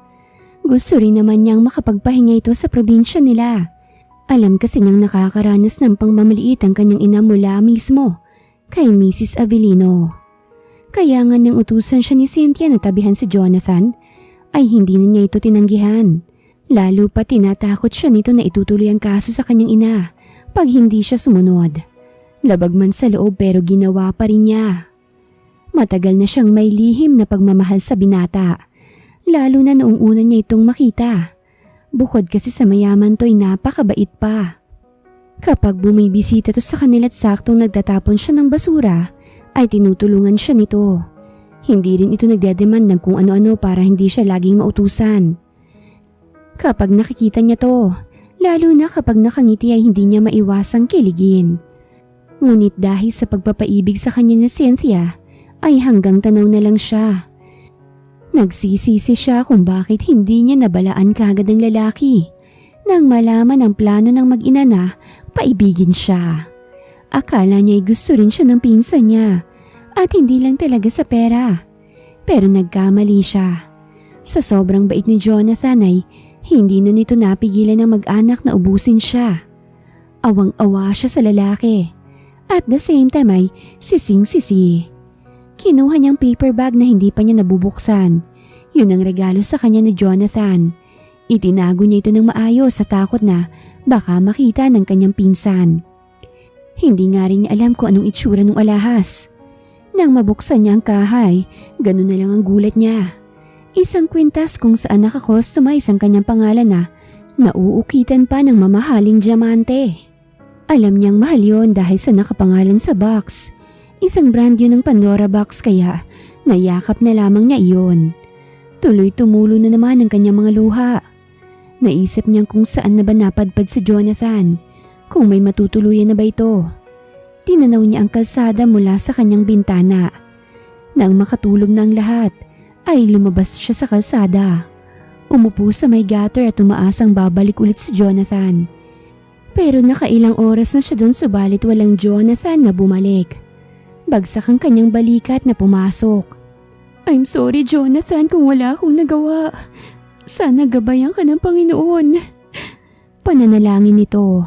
Gusto rin naman niyang makapagpahinga ito sa probinsya nila. Alam kasi niyang nakakaranas ng pangmamaliit ang kanyang ina mula mismo kay Mrs. Avelino. Kaya nga nang utusan siya ni Cynthia na tabihan si Jonathan, ay hindi na niya ito tinanggihan. Lalo pa tinatakot siya nito na itutuloy ang kaso sa kanyang ina pag hindi siya sumunod. Labag man sa loob pero ginawa pa rin niya. Matagal na siyang may lihim na pagmamahal sa binata, lalo na noong una niya itong makita. Bukod kasi sa mayaman to'y napakabait pa. Kapag bumibisita to sa kanila at saktong nagtatapon siya ng basura, ay tinutulungan siya nito. Hindi rin ito nagdedemand ng kung ano-ano para hindi siya laging mautusan. Kapag nakikita niya to, lalo na kapag nakangiti ay hindi niya maiwasang kiligin. Ngunit dahil sa pagpapaibig sa kanya ni Cynthia, ay hanggang tanaw na lang siya. Nagsisisi siya kung bakit hindi niya nabalaan kagad ang lalaki nang malaman ang plano ng mag-ina na paibigin siya. Akala niya'y gusto rin siya ng pinsan niya at hindi lang talaga sa pera. Pero nagkamali siya. Sa sobrang bait ni Jonathan ay hindi na nito napigilan ng mag-anak na ubusin siya. Awang-awa siya sa lalaki. At the same time ay sising-sisi. Kinuha niyang paper bag na hindi pa niya nabubuksan. Yun ang regalo sa kanya ni Jonathan. Itinago niya ito ng maayos sa takot na baka makita ng kanyang pinsan. Hindi nga rin niya alam kung anong itsura ng alahas. Nang mabuksan niya ang kahay, ganun na lang ang gulat niya. Isang kwintas kung saan nakakustomize ang kanyang pangalan na nauukitan pa ng mamahaling diamante. Alam niyang mahal yun dahil sa nakapangalan sa box. Isang brand yun ng Pandora box kaya nayakap na lamang niya iyon. Tuloy tumulo na naman ang kanyang mga luha. Naisip niyang kung saan na ba napadpad si Jonathan, kung may matutuluyan na ba ito. Tinanaw niya ang kalsada mula sa kanyang bintana. Nang makatulog na ang lahat, ay lumabas siya sa kalsada. Umupo sa may gutter at umaasang babalik ulit si Jonathan. Pero nakailang oras na siya doon subalit walang Jonathan na bumalik. Bagsak ang kanyang balikat na pumasok. I'm sorry Jonathan kung wala akong nagawa. Sana gabayan ka ng Panginoon. Pananalangin nito.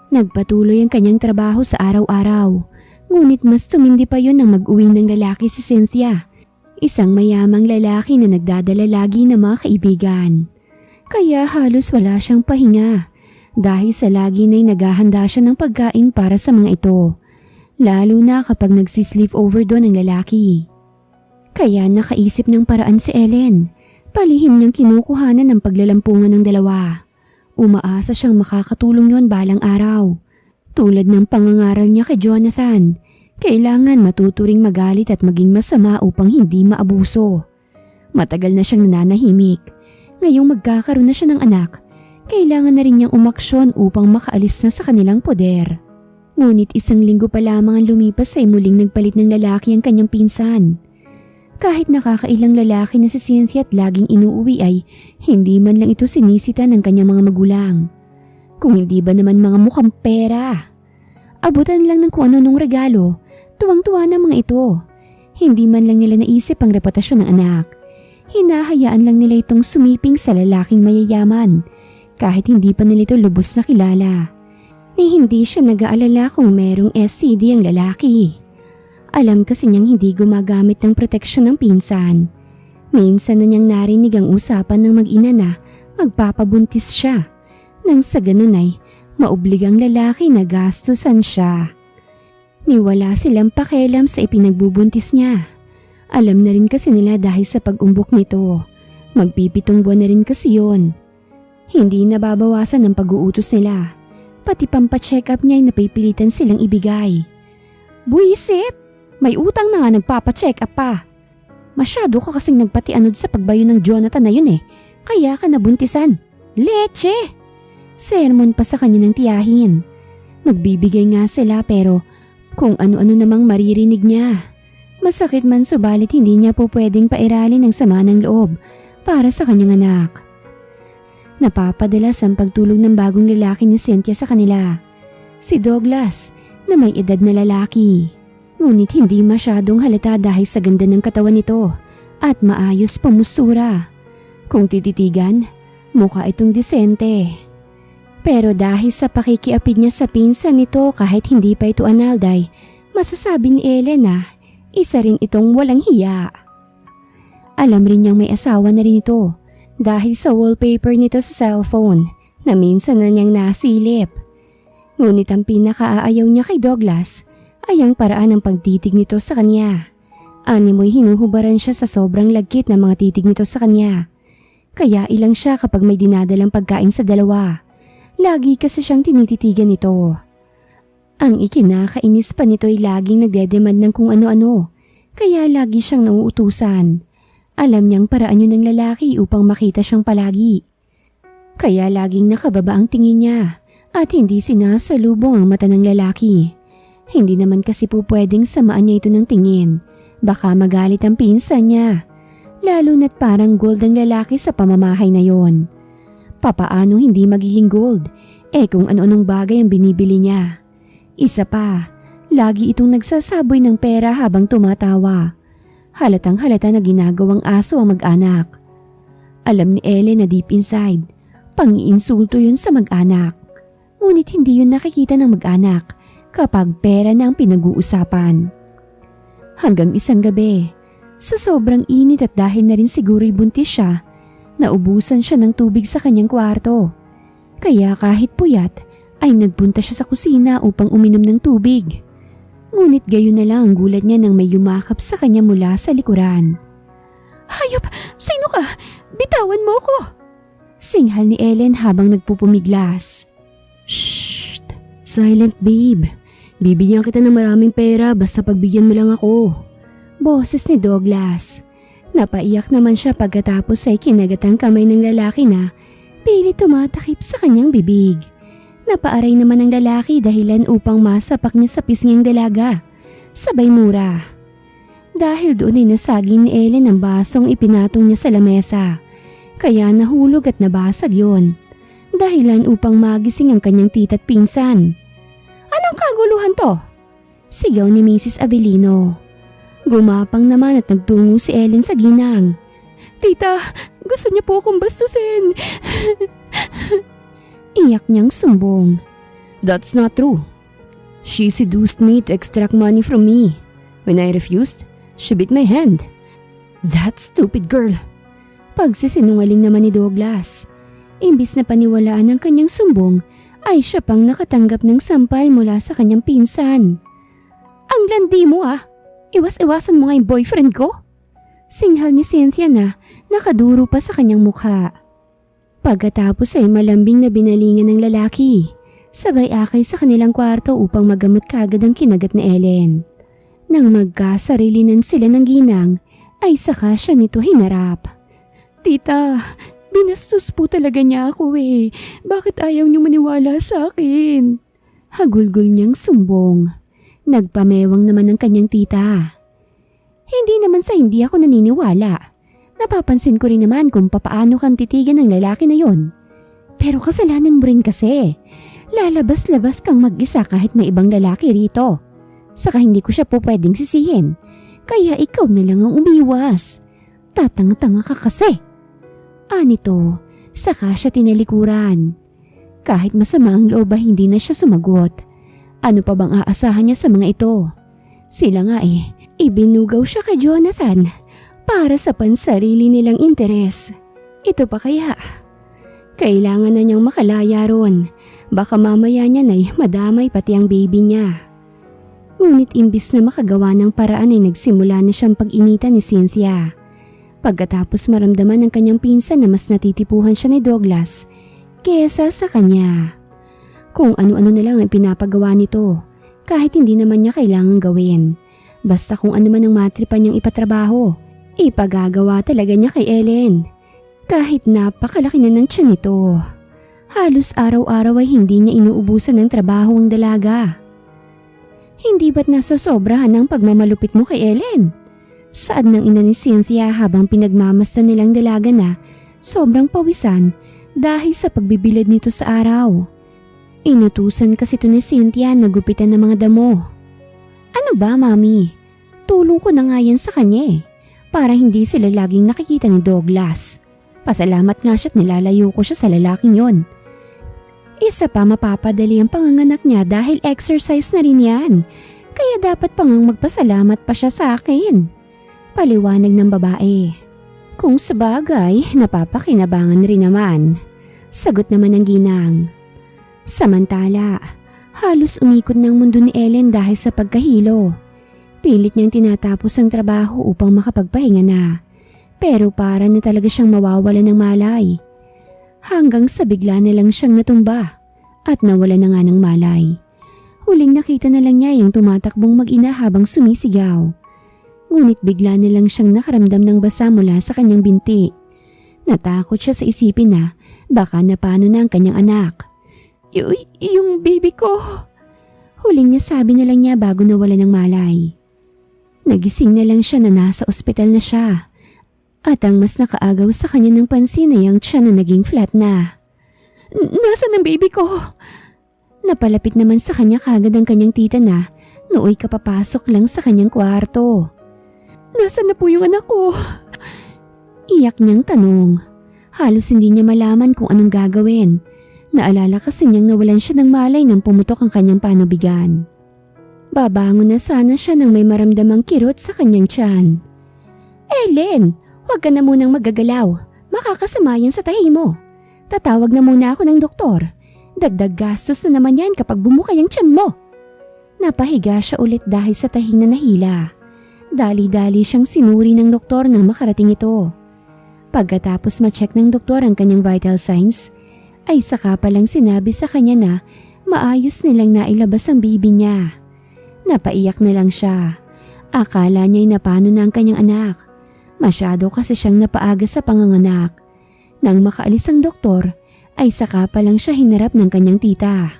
Nagpatuloy ang kanyang trabaho sa araw-araw. Ngunit mas tumindi pa yun nang mag-uwi ng lalaki si Cynthia. Isang mayamang lalaki na nagdadala lagi ng mga kaibigan. Kaya halos wala siyang pahinga. Dahil sa lagi na'y naghahanda siya ng pagkain para sa mga ito. Lalo na kapag nagsisleep over doon ang lalaki. Kaya nakaisip ng paraan si Ellen. Palihim niyang kinukuhanan ng paglalampungan ng dalawa. Umaasa siyang makakatulong yon balang araw. Tulad ng pangangaral niya kay Jonathan, kailangan matuturing magalit at maging masama upang hindi maabuso. Matagal na siyang nananahimik. Ngayong magkakaroon na siya ng anak, kailangan na rin niyang umaksyon upang makaalis na sa kanilang poder. Ngunit 1 linggo pa lamang ang lumipas ay muling nagpalit ng lalaki ang kanyang pinsan. Kahit nakakailang lalaki na si Cynthia at laging inuuwi ay hindi man lang ito sinisita ng kanyang mga magulang. Kung hindi ba naman mga mukhang pera. Abutan lang ng kung ano-anong regalo, tuwang-tuwa ng mga ito. Hindi man lang nila naisip ang reputasyon ng anak. Hinahayaan lang nila itong sumiping sa lalaking mayayaman kahit hindi pa nila ito lubos na kilala. Ni hindi siya nag-aalala kung merong STD ang lalaki. Alam kasi niyang hindi gumagamit ng proteksyon ng pinsan. Minsan na niyang narinig ang usapan ng mag-ina na magpapabuntis siya. Nang sa ganun ay maobligang lalaki na gastusan siya. Niwala silang pakialam sa ipinagbubuntis niya. Alam na rin kasi nila dahil sa pag-umbok nito. Magpipitong buwan na rin kasi yon. Hindi nababawasan ng pag-uutos nila. Pati pampacheck up niya ay napipilitan silang ibigay. Buisit! May utang na nga nagpapacheck up pa. Masyado ka kasing nagpatianod sa pagbayo ng Jonathan na yun eh. Kaya ka nabuntisan. Leche! Sermon pa sa kanya ng tiyahin. Magbibigay nga sila pero kung ano-ano namang maririnig niya. Masakit man subalit hindi niya po pwedeng pairalin ang sama ng loob para sa kanyang anak. Napapadalas ang pagtulog ng bagong lalaki ni Cynthia sa kanila. Si Douglas na may edad na lalaki. Ngunit hindi masyadong halata dahil sa ganda ng katawan nito at maayos pamustura. Kung tititigan, mukha itong disente. Pero dahil sa pakikiapid niya sa pinsan nito kahit hindi pa ito analday, masasabi ni Ellen na isa rin itong walang hiya. Alam rin niyang may asawa na rin ito dahil sa wallpaper nito sa cellphone na minsan na niyang nasilip. Ngunit ang pinakaayaw niya kay Douglas ay ang paraan ng pagtitig nito sa kanya. Animoy hinuhubaran siya sa sobrang lagkit ng mga titig nito sa kanya. Kaya ilang siya kapag may dinadalang pagkain sa dalawa. Lagi kasi siyang tinititigan nito. Ang ikinakainis pa nito ay laging nagdedemand ng kung ano-ano. Kaya lagi siyang nauutusan. Alam niyang paraan yun ng lalaki upang makita siyang palagi. Kaya laging nakababa ang tingin niya at hindi sinasalubong ang mata ng lalaki. Hindi naman kasi po pwedeng samaan niya ito ng tingin. Baka magalit ang pinsan niya. Lalo na't parang gold ang lalaki sa pamamahay na yon. Papaano hindi magiging gold? Kung ano-anong bagay ang binibili niya. Isa pa, lagi itong nagsasaboy ng pera habang tumatawa. Halatang halata na ginagawang aso ang mag-anak. Alam ni Ellen na deep inside, pang-iinsulto yun sa mag-anak. Ngunit hindi yun nakikita ng mag-anak kapag pera na ang pinag-uusapan. Hanggang isang gabi, sa sobrang init at dahil na rin siguro'y buntis siya, naubusan siya ng tubig sa kanyang kwarto. Kaya kahit puyat ay nagpunta siya sa kusina upang uminom ng tubig. Ngunit gayon na lang ang gulat niya nang may yumakap sa kanya mula sa likuran. "Hayop! Sino ka? Bitawan mo ko!" Singhal ni Ellen habang nagpupumiglas. "Shh! Silent babe. Bibigyan kita ng maraming pera basta pagbigyan mo lang ako." Boses ni Douglas. Napaiyak naman siya pagkatapos ay kinagat ang kamay ng lalaki na pilit tumatakip sa kanyang bibig. Napaaray naman ang lalaki dahilan upang masapak niya sa pisngang dalaga. Sabay mura. Dahil doon ay nasagin ni Ellen ang basong ipinatong niya sa lamesa. Kaya nahulog at nabasag yon. Dahilan upang magising ang kanyang tita at pinsan. "Anong kaguluhan to?" Sigaw ni Mrs. Avelino. Gumapang naman at nagtungo si Ellen sa ginang. "Tita, gusto niya po akong bastusin." Iyak niyang sumbong. "That's not true. She seduced me to extract money from me. When I refused, she bit my hand. That stupid girl." Pagsisinungaling naman ni Douglas. Imbis na paniwalaan ang kanyang sumbong, ay siya pang nakatanggap ng sampal mula sa kanyang pinsan. "Ang landi mo ah! Iwas-iwasan mo nga yung boyfriend ko?" Singhal ni Cynthia na nakaduro pa sa kanyang mukha. Pagkatapos ay malambing na binalingan ng lalaki. Sabay akay sa kanilang kwarto upang magamot kagad ang kinagat ni Ellen. Nang magkasarilinan sila ng ginang, ay saka siya nito hinarap. "Tita, binastos po talaga niya ako eh. Bakit ayaw niyo maniwala sa akin?" Hagulgol niyang sumbong. Nagpamewang naman ang kanyang tita. "Hindi naman sa hindi ako naniniwala. Napapansin ko rin naman kung papaano kang titigan ng lalaki na yon. Pero kasalanan mo rin kasi. Lalabas-labas kang mag-isa kahit may ibang lalaki rito. Saka hindi ko siya po pwedeng sisihin. Kaya ikaw na lang ang umiwas. Tatanga-tanga ka kasi." Anito, saka siya tinalikuran. Kahit masama ang loob ay hindi na siya sumagot. Ano pa bang aasahan niya sa mga ito? Sila nga ibinugaw siya kay Jonathan para sa pansarili nilang interes. Ito pa kaya? Kailangan na niyang makalaya ron. Baka mamaya niya na'y madamay pati ang baby niya. Ngunit imbis na makagawa ng paraan ay nagsimula na siyang pag-initan ni Cynthia. Pagkatapos maramdaman ng kanyang pinsan na mas natitipuhan siya ni Douglas kesa sa kanya. Kung ano-ano na lang ang pinapagawa nito kahit hindi naman niya kailangang gawin. Basta kung ano man ang matripan niyang ipatrabaho, Ipagagawa talaga niya kay Ellen. Kahit napakalaki na ng tiyan nito. Halos araw-araw ay hindi niya inuubusan ng trabaho ang dalaga. Hindi ba't nasosobrahan ang pagmamalupit mo kay Ellen? Saad ng ina ni Cynthia habang pinagmamasdan nilang dalaga na sobrang pawisan dahil sa pagbibilad nito sa araw. Inutusan kasi ito ni Cynthia na gupitan ng mga damo. Ano ba, Mami? Tulong ko na nga yan sa kanya para hindi sila laging nakikita ni Douglas. Pasalamat nga siya at nilalayo ko siya sa lalaking yon. Isa pa mapapadali ang panganganak niya dahil exercise na rin yan. Kaya dapat pang magpasalamat pa siya sa akin. Paliwanag ng babae. Kung sabagay, napapakinabangan rin naman. Sagot naman ng ginang. Samantala, halos umikot ng mundo ni Ellen dahil sa pagkahilo. Pilit niyang tinatapos ang trabaho upang makapagpahinga na. Pero para na talaga siyang mawawala ng malay. Hanggang sa bigla na lang siyang natumba at nawala na nga ng malay. Huling nakita na lang niya yung tumatakbong mag-ina habang sumisigaw. Ngunit bigla na lang siyang nakaramdam ng basa mula sa kanyang binti. Natakot siya sa isipin na baka napano na ang kanyang anak. Yung baby ko. Huling nasabi na lang niya bago nawala ng malay. Nagising na lang siya na nasa ospital na siya. At ang mas nakaagaw sa kanya ng pansin ay ang tiyan na naging flat na. Nasaan ang baby ko? Napalapit naman sa kanya kagad ang kanyang tita na nooy kapapasok lang sa kanyang kwarto. Nasaan na po yung anak ko? Iyak niyang tanong. Halos hindi niya malaman kung anong gagawin. Naalala kasi niyang nawalan siya ng malay nang pumutok ang kanyang panubigan. Babangon na sana siya nang may maramdamang kirot sa kanyang tiyan. Ellen! Huwag ka na munang magagalaw. Makakasama yan sa tahi mo. Tatawag na muna ako ng doktor. Dagdag gastos na naman yan kapag bumukay ang tiyan mo. Napahiga siya ulit dahil sa tahi na nahila. Dali-dali siyang sinuri ng doktor nang makarating ito. Pagkatapos ma-check ng doktor ang kanyang vital signs, ay saka palang sinabi sa kanya na maayos nilang nailabas ang bibi niya. Napaiyak na lang siya. Akala niya'y napano na ang kanyang anak. Masyado kasi siyang napaaga sa panganganak. Nang makaalis ang doktor, ay saka pa lang siya hinarap ng kanyang tita.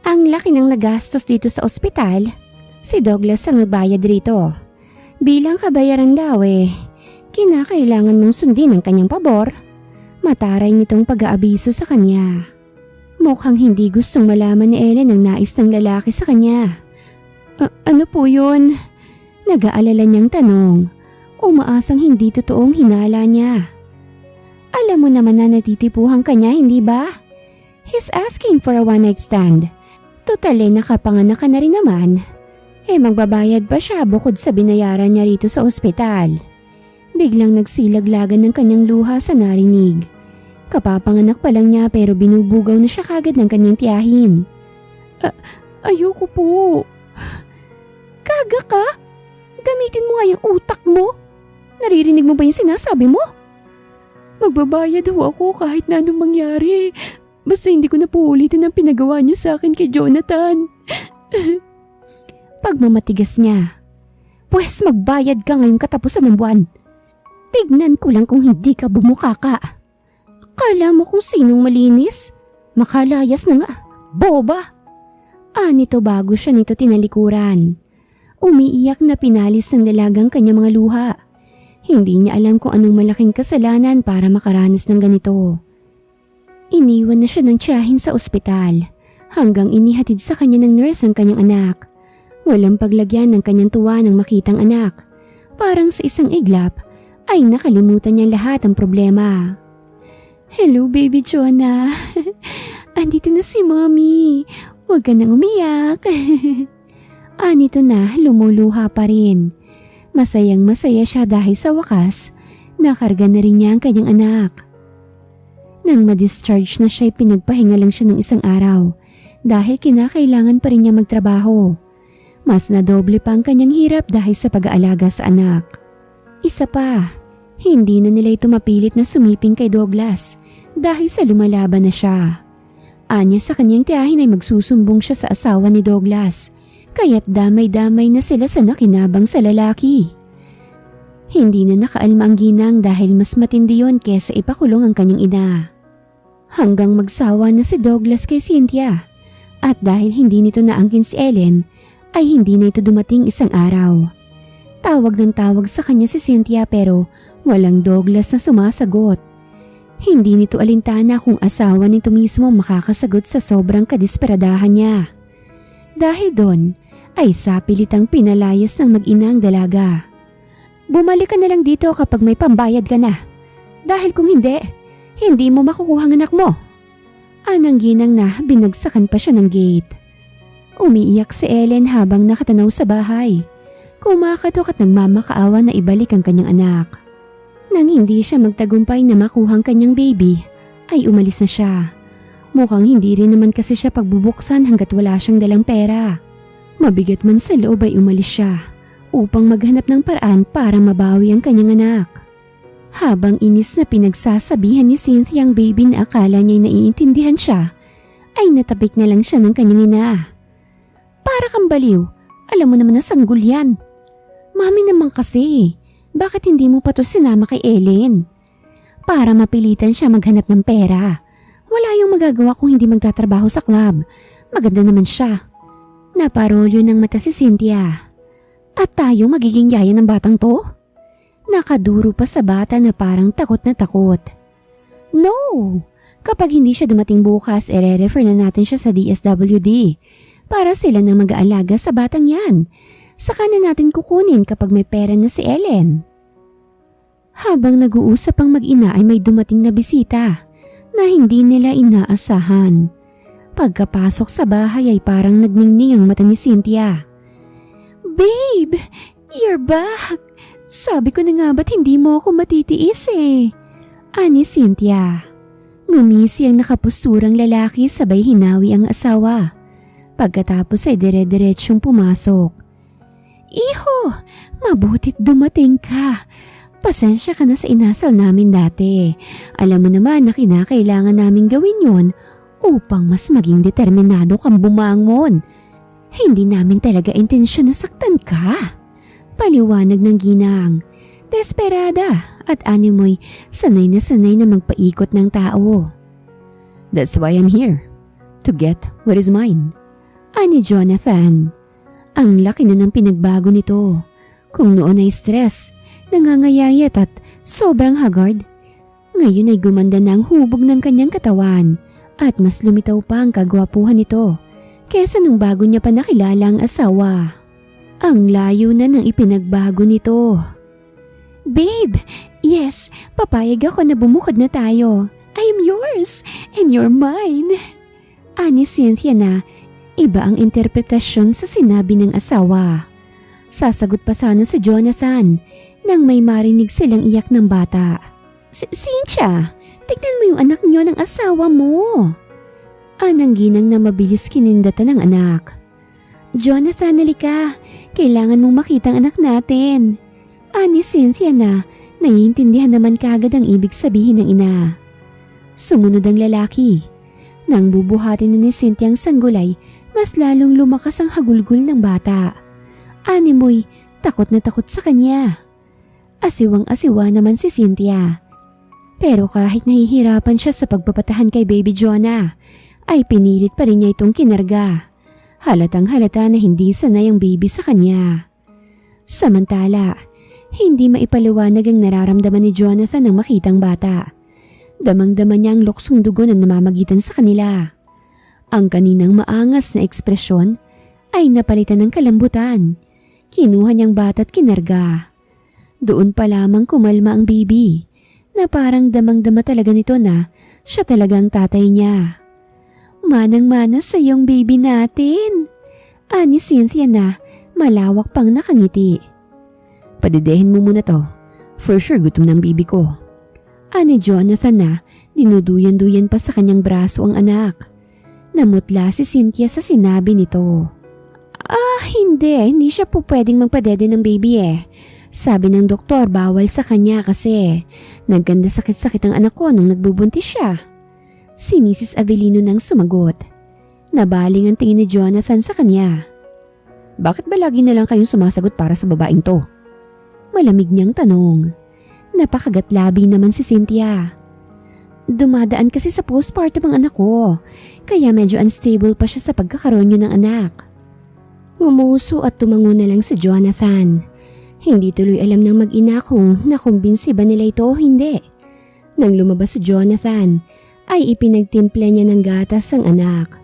Ang laki ng nagastos dito sa ospital. Si Douglas ang nagbayad rito. Bilang kabayaran daw kinakailangan mong sundin ang kanyang pabor. Mataray nitong pag-aabiso sa kanya. Mukhang hindi gustong malaman ni Ellen ang nais ng lalaki sa kanya. Ano po yun? Nag-aalala niyang tanong. Umaasang hindi totoong hinala niya. Alam mo naman na natitipuhan kanya, hindi ba? He's asking for a one-night stand. Totale nakapanganak ka na rin naman. Magbabayad pa siya bukod sa binayaran niya rito sa ospital. Biglang nagsilaglagan ng kanyang luha sa narinig. Kapapanganak pa lang niya pero binubugaw na siya kagad ng kanyang tiyahin. Ayoko po. Kaga ka? Gamitin mo nga yung utak mo. Naririnig mo ba yung sinasabi mo? Magbabayad daw ako kahit na anong mangyari. Basta hindi ko na po ulitin ang pinagawa niyo sa akin kay Jonathan. Pagmamatigas niya. Pwes magbayad ka ngayong katapusan ng buwan. Tignan ko lang kung hindi ka bumuka ka. Kala mo kung sinong malinis? Makalayas na nga. Boba! Nito bago siya nito tinalikuran. Umiiyak na pinalis ng dalagang kanya mga luha. Hindi niya alam kung anong malaking kasalanan para makaranas ng ganito. Iniwan na siya ng tiyahin sa ospital hanggang inihatid sa kanya ng nurse ang kanyang anak. Walang paglagyan ng kanyang tuwa nang makitang anak. Parang sa isang iglap ay nakalimutan niya lahat ang problema. Hello baby Jonah. Andito na si mommy. Huwag ka nang umiyak. Anito na lumuluha pa rin. Masayang masaya siya dahil sa wakas nakarga na rin niya ang kanyang anak. Nang ma-discharge na siya, pinagpahinga lang siya ng isang araw dahil kinakailangan pa rin niya magtrabaho. Mas nadoble pa ang kanyang hirap dahil sa pag-aalaga sa anak. Isa pa, hindi na nila ito mapilit na sumiping kay Douglas dahil sa lumalaban na siya. Anya sa kanyang tiyahin ay magsusumbong siya sa asawa ni Douglas, kaya't damay-damay na sila sa nakinabang sa lalaki. Hindi na nakaalma ang ginang dahil mas matindi yon kesa ipakulong ang kanyang ina. Hanggang magsawa na si Douglas kay Cynthia at dahil hindi nito naangkin si Ellen ay hindi na ito dumating isang araw. Tawag ng tawag sa kanya si Cynthia pero walang Douglas na sumasagot. Hindi nito alintana kung asawa nito mismo makakasagot sa sobrang kadesperadahan niya. Dahil doon ay sapilitang pinalayas ng mag-ina ang dalaga. Bumalik ka na lang dito kapag may pambayad ka na. Dahil kung hindi mo makukuha ang anak mo. Anang ginang na binagsakan pa siya ng gate. Umiiyak si Ellen habang nakatanaw sa bahay. Kumakatok at nagmamakaawa na ibalik ang kanyang anak. Nang hindi siya magtagumpay na makuha ang kanyang baby, ay umalis na siya. Mukhang hindi rin naman kasi siya pagbubuksan hanggat wala siyang dalang pera. Mabigat man sa loob ay umalis siya upang maghanap ng paraan para mabawi ang kanyang anak. Habang inis na pinagsasabihan ni Cynthia ang baby na akala niya'y naiintindihan siya, ay natapik na lang siya ng kanyang ina. Para kang baliw, alam mo naman na sanggol yan. Mami naman kasi, bakit hindi mo pa to sinama kay Ellen? Para mapilitan siya maghanap ng pera. Wala yung magagawa kung hindi magtatrabaho sa club. Maganda naman siya. Naparolyo ng mata si Cynthia. At tayo magiging yaya ng batang to? Nakaduro pa sa bata na parang takot na takot. No! Kapag hindi siya dumating bukas, ire-refer na natin siya sa DSWD para sila na mag-aalaga sa batang yan. Saka na natin kukunin kapag may pera na si Ellen. Habang nag-uusap ang mag-ina ay may dumating na bisita na hindi nila inaasahan. Pagkapasok sa bahay ay parang nagningning ang mata ni Cynthia. Babe, you're back! Sabi ko na nga ba't hindi mo ako matitiis eh? Ani Cynthia. Ngumisi ang nakapusturang lalaki sabay hinawi ang asawa. Pagkatapos ay dire-diretsyong pumasok. Iho, mabutit dumating ka. Pasensya ka na sa inasal namin dati. Alam mo naman na kinakailangan namin gawin yon upang mas maging determinado kang bumangon. Hindi namin talaga intensyon na saktan ka. Paliwanag ng ginang. Desperada at animoy sanay na magpaikot ng tao. That's why I'm here. To get what is mine. Ani Jonathan. Ang laki na ng pinagbago nito. Kung noon ay stress, nangangayayat at sobrang haggard. Ngayon ay gumanda na ang hubog ng kanyang katawan at mas lumitaw pa ang kagwapuhan nito kesa nung bago niya pa nakilala ang asawa. Ang layo na ng ipinagbago nito. Babe, yes, papayag ako na bumukod na tayo. I am yours and you're mine. Ani Cynthia na iba ang interpretasyon sa sinabi ng asawa. Sasagot pa sana si Jonathan nang may marinig silang iyak ng bata. Cynthia, tignan mo yung anak niyo ng asawa mo. Anang ginang na mabilis kinindatan ng anak. Jonathan, halika. Kailangan mong makita ang anak natin. Ani Cynthia na naiintindihan naman kaagad ang ibig sabihin ng ina. Sumunod ang lalaki. Nang bubuhatin na ni Cynthia ang sanggulay, mas lalong lumakas ang hagulgol ng bata. Animoy, takot na takot sa kanya. Asiwang-asiwa naman si Cynthia. Pero kahit nahihirapan siya sa pagpapatahan kay Baby Jonah, ay pinilit pa rin niya itong kinarga. Halatang halata na hindi sanay ang baby sa kanya. Samantala, hindi maipaliwanag ang nararamdaman ni Jonathan nang makitang bata. Damang-dama niya ang luksong dugo na namamagitan sa kanila. Ang kaninang maangas na ekspresyon ay napalitan ng kalambutan. Kinuha niyang bata at kinarga. Doon pa lamang kumalma ang baby na parang damang-dama talaga nito na siya talagang tatay niya. Manang-mana sa iyong baby natin. Ani Cynthia na malawak pang nakangiti. Padidehin mo muna to. For sure gutom ng baby ko. Ani Jonathan na dinuduyan-duyan pa sa kanyang braso ang anak. Namutla si Cynthia sa sinabi nito. Hindi siya po pwedeng magpadede ng baby eh. Sabi ng doktor bawal sa kanya kasi nagkanda sakit-sakit ang anak ko nung nagbubuntis siya. Si Mrs. Avelino nang sumagot. Nabaling ang tingin ni Jonathan sa kanya. Bakit ba lagi na lang kayong sumasagot para sa babaeng to? Malamig niyang tanong. Napakagatlabi naman si Cynthia. Dumadaan kasi sa postpartum ang anak ko, kaya medyo unstable pa siya sa pagkakaroon niyo ng anak. Ngumuso at tumango na lang si Jonathan. Hindi tuloy alam ng mag-ina kung nakumbinsi ba nila ito o hindi. Nang lumabas si Jonathan, ay ipinagtimpla niya ng gatas ang anak.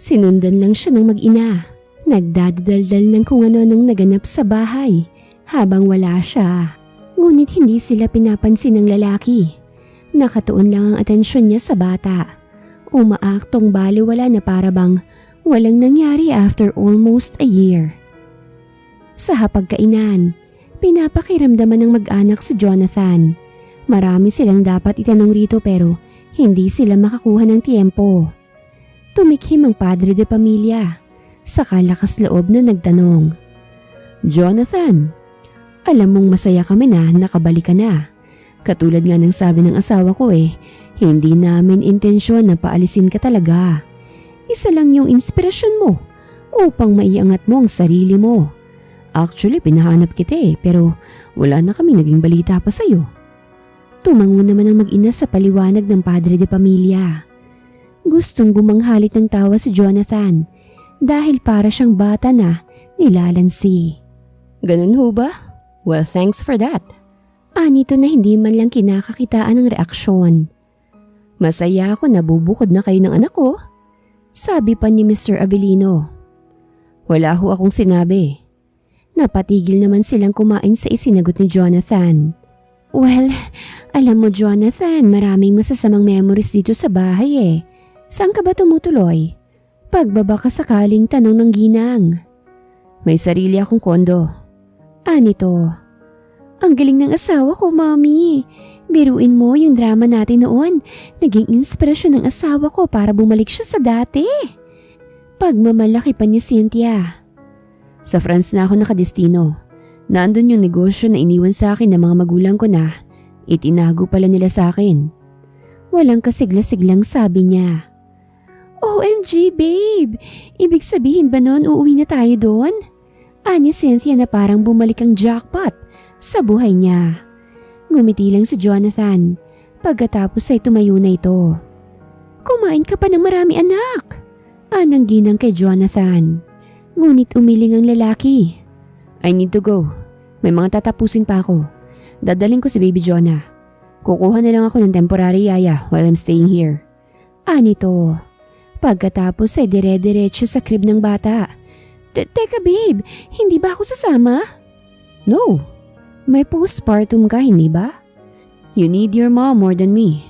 Sinundan lang siya ng mag-ina. Nagdadaldal ng kung ano-anong naganap sa bahay habang wala siya. Ngunit hindi sila pinapansin ng lalaki. Nakatuon lang ang atensyon niya sa bata. Umaaktong baliwala na parabang walang nangyari after almost a year. Sa hapagkainan, pinapakiramdaman ng mag-anak si Jonathan. Marami silang dapat itanong rito pero hindi sila makakuha ng tiempo. Tumikhim ang padre de pamilya. Saka lakas loob na nagtanong. Jonathan, alam mong masaya kami na nakabalik ka na. Katulad nga ng sabi ng asawa ko hindi namin intensyon na paalisin ka talaga. Isa lang yung inspirasyon mo upang maiangat mo ang sarili mo. Actually, pinahanap kita pero wala na kami naging balita pa sa'yo. Tumango naman ang mag-ina sa paliwanag ng padre de pamilya. Gustong gumanghalit ng tawa si Jonathan dahil para siyang bata na nilalansi. Ganun ho ba? Well, thanks for that. Anito na hindi man lang kinakakitaan ng reaksyon. Masaya ako na bubukod na kayo ng anak ko, sabi pa ni Mr. Avelino. Wala ho akong sinabi. Napatigil naman silang kumain sa isinagot ni Jonathan. Well, alam mo Jonathan, maraming masasamang memories dito sa bahay Saan ka ba tumutuloy? Pagbaba ka sakaling tanong ng ginang. May sarili akong kondo. Anito? Ang galing ng asawa ko, Mommy. Biruin mo yung drama natin noon. Naging inspirasyon ng asawa ko para bumalik siya sa dati. Pagmamalaki pa niya Cynthia. Sa France na ako nakadestino. Nandun yung negosyo na iniwan sa akin ng mga magulang ko na itinago pala nila sa akin. Walang kasigla-siglang sabi niya. OMG, babe! Ibig sabihin ba nun uuwi na tayo doon? Ani Cynthia na parang bumalik ang jackpot sa buhay niya. Ngumiti lang si Jonathan pagkatapos ay tumayo na ito. Kumain ka pa ng marami anak! Anang ginang kay Jonathan. Ngunit umiling ang lalaki. I need to go. May mga tatapusin pa ako. Dadaling ko si Baby Jonah. Kukuha na lang ako ng temporary yaya while I'm staying here. Anito. Pagkatapos ay dire-diretso sa crib ng bata. Teka babe, hindi ba ako sasama? No. May postpartum ka, hindi ba? You need your mom more than me.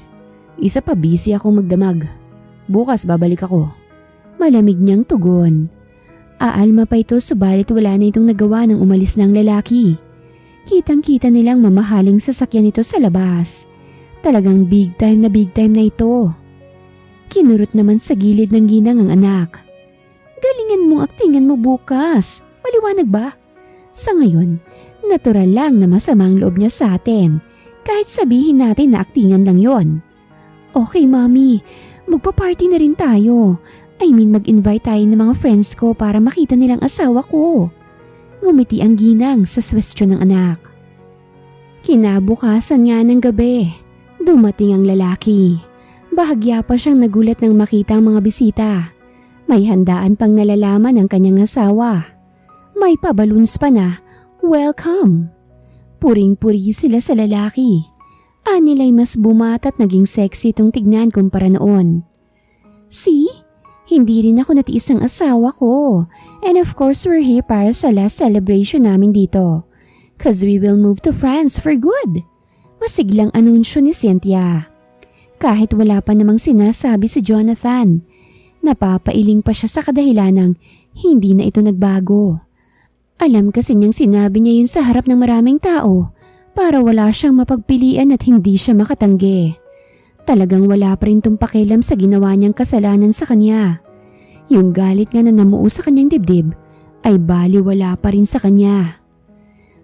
Isa pa busy ako magdamag. Bukas babalik ako. Malamig niyang tugon. Aalma pa ito subalit wala na itong nagawa ng umalis ng lalaki. Kitang-kita nilang mamahaling sasakyan ito sa labas. Talagang big time na ito. Kinurot naman sa gilid ng ginang ang anak. Galingan mong aktingan mo bukas. Maliwanag ba? Sa ngayon, natural lang na masamang loob niya sa atin. Kahit sabihin natin na aktingan lang yon. Okay, Mommy. Magpa-party na rin tayo. I mean, mag-invite tayo ng mga friends ko para makita nilang asawa ko. Ngumiti ang ginang sa swestyon ng anak. Kinabukasan nga ng gabi, dumating ang lalaki. Bahagya pa siyang nagulat nang makita ang mga bisita. May handaan pang nalalaman ng kanyang asawa. May paballoons pa na, welcome. Puring-puri sila sa lalaki. Anila'y mas bumata at naging sexy itong tignan kumpara noon. See? Hindi rin ako natiis ng asawa ko. And of course we're here para sa last celebration namin dito. Cause we will move to France for good. Masiglang anunsyo ni Cynthia. Kahit wala pa namang sinasabi si Jonathan, napapailing pa siya sa kadahilanang hindi na ito nagbago. Alam kasi niyang sinabi niya yun sa harap ng maraming tao para wala siyang mapagpilian at hindi siya makatanggi. Talagang wala pa rin tong pakialam sa ginawa niyang kasalanan sa kanya. Yung galit nga na namuo sa kanyang dibdib ay baliwala pa rin sa kanya.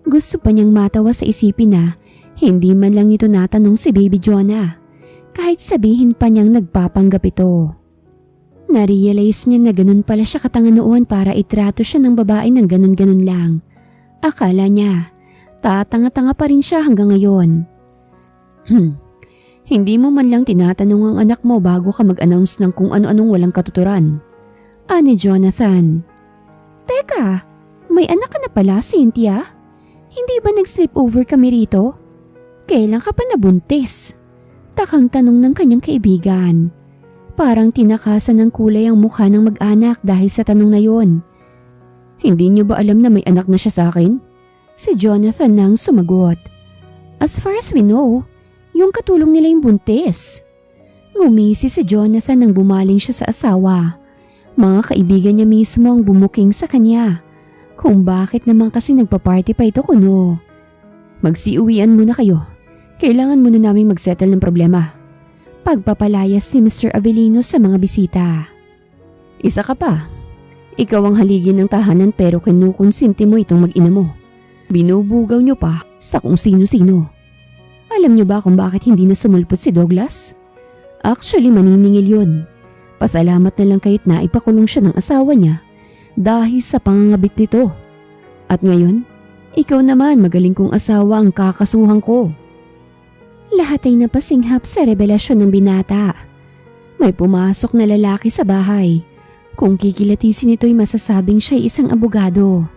Gusto pa niyang matawa sa isipin na hindi man lang ito natanong si Baby Jonah. Kahit sabihin pa niyang nagpapanggap ito. Narealize niya na ganun pala siya katanga noon para itrato siya ng babae ng ganun-ganun lang. Akala niya, Tatanga-tanga pa rin siya hanggang ngayon. Hindi mo man lang tinatanong ang anak mo bago ka mag-announce ng kung ano-anong walang katuturan. Ani Jonathan. Teka, may anak ka na pala, Cynthia? Hindi ba nag-sleepover kami rito? Kailan ka pa nabuntis? Takang tanong ng kanyang kaibigan. Parang tinakasan ng kulay ang mukha ng mag-anak dahil sa tanong na yon. Hindi niyo ba alam na may anak na siya sa akin? Si Jonathan nang sumagot. As far as we know, yung katulong nila yung buntis. Ngumisi si Jonathan nang bumaling siya sa asawa. Mga kaibigan niya mismo ang bumuking sa kanya. Kung bakit naman kasi nagpa-party pa ito kuno. Magsiuwian muna kayo. Kailangan muna naming magsettle ng problema. Pagpapalayas ni Mr. Avelino sa mga bisita. Isa ka pa. Ikaw ang haligi ng tahanan pero kinukonsinti mo itong mag-ina mo. Binubugaw niyo pa sa kung sino-sino. Alam niyo ba kung bakit hindi na sumulpot si Douglas? Actually, maniningil yun. Pasalamat na lang kayo't naipakulong siya ng asawa niya dahil sa pangangabit nito. At ngayon, ikaw naman magaling kong asawa ang kakasuhan ko. Lahat ay napasinghap sa revelasyon ng binata. May pumasok na lalaki sa bahay. Kung kikilatisin ito'y masasabing siya'y isang abogado.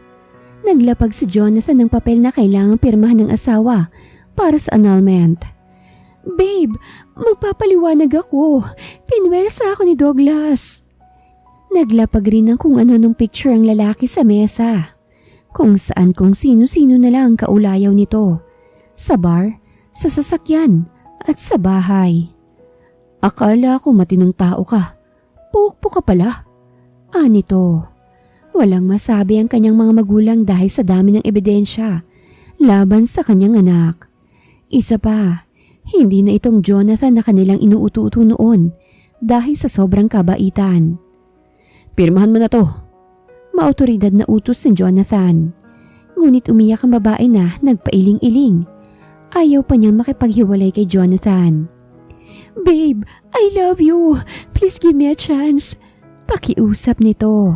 Naglapag si Jonathan ng papel na kailangang pirmahan ng asawa para sa annulment. Babe, magpapaliwanag ako. Pinwersa ako ni Douglas. Naglapag rin ng kung ano-anong picture ang lalaki sa mesa. Kung saan kung sino-sino na lang kaulayaw nito. Sa bar, sa sasakyan, at sa bahay. Akala ko matinong tao ka. Pukpok ka pala. Nito. Walang masabi ang kanyang mga magulang dahil sa dami ng ebidensya laban sa kanyang anak. Isa pa, hindi na itong Jonathan na kanilang inuuto-uto noon dahil sa sobrang kabaitan. Pirmahan mo na to. Maautoridad na utos ni Jonathan. Ngunit umiyak ang babae na nagpailing-iling. Ayaw pa niyang makipaghiwalay kay Jonathan. Babe, I love you. Please give me a chance. Pakiusap nito.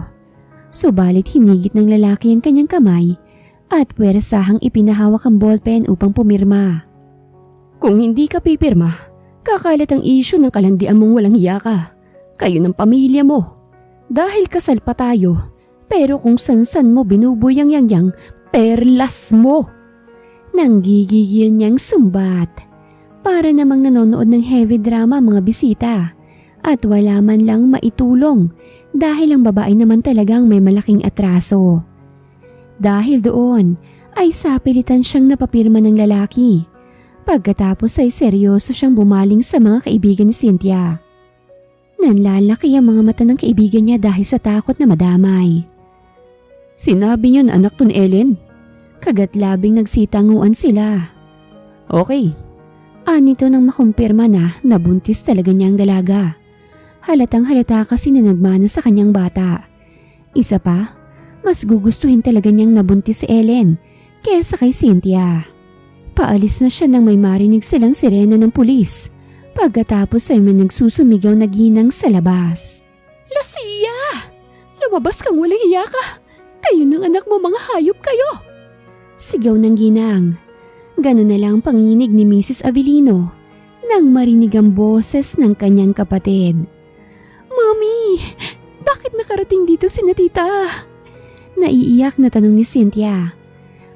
Subalit hinigit ng lalaki ang kanyang kamay at puwersahang ipinahawak ang ballpen upang pumirma. Kung hindi ka pipirma, kakalat ang isyu ng kalandian mong walang hiya ka. Kayo ng pamilya mo. Dahil kasal pa tayo, pero kung san-san mo binubuyang yang perlas mo. Nanggigigil niyang sumbat. Para namang nanonood ng heavy drama mga bisita at wala man lang maitulong dahil ang babae naman talagang may malaking atraso. Dahil doon ay sapilitan siyang napapirma ng lalaki. Pagkatapos ay seryoso siyang bumaling sa mga kaibigan ni Cynthia. Nanlalaki ang mga mata ng kaibigan niya dahil sa takot na madamay. Sinabi niyo na anak to ni Ellen? Kagatlabing nagsitanguan sila. Okay. Nito nang makumpirma na nabuntis talaga niyang dalaga. Halatang halata kasi na nagmana sa kanyang bata. Isa pa, mas gugustuhin talaga niyang nabuntis si Ellen kesa kay Cynthia. Paalis na siya nang may marinig silang sirena ng pulis. Pagkatapos ay may nagsusumigaw na ginang sa labas. Lucia! Lumabas kang walang hiya ka! Kayo ng anak mo mga hayop kayo! Sigaw ng ginang. Ganun na lang ang panginginig ni Mrs. Avelino nang marinig ang boses ng kanyang kapatid. Mami, bakit nakarating dito si Tita? Naiiyak na tanong ni Cynthia.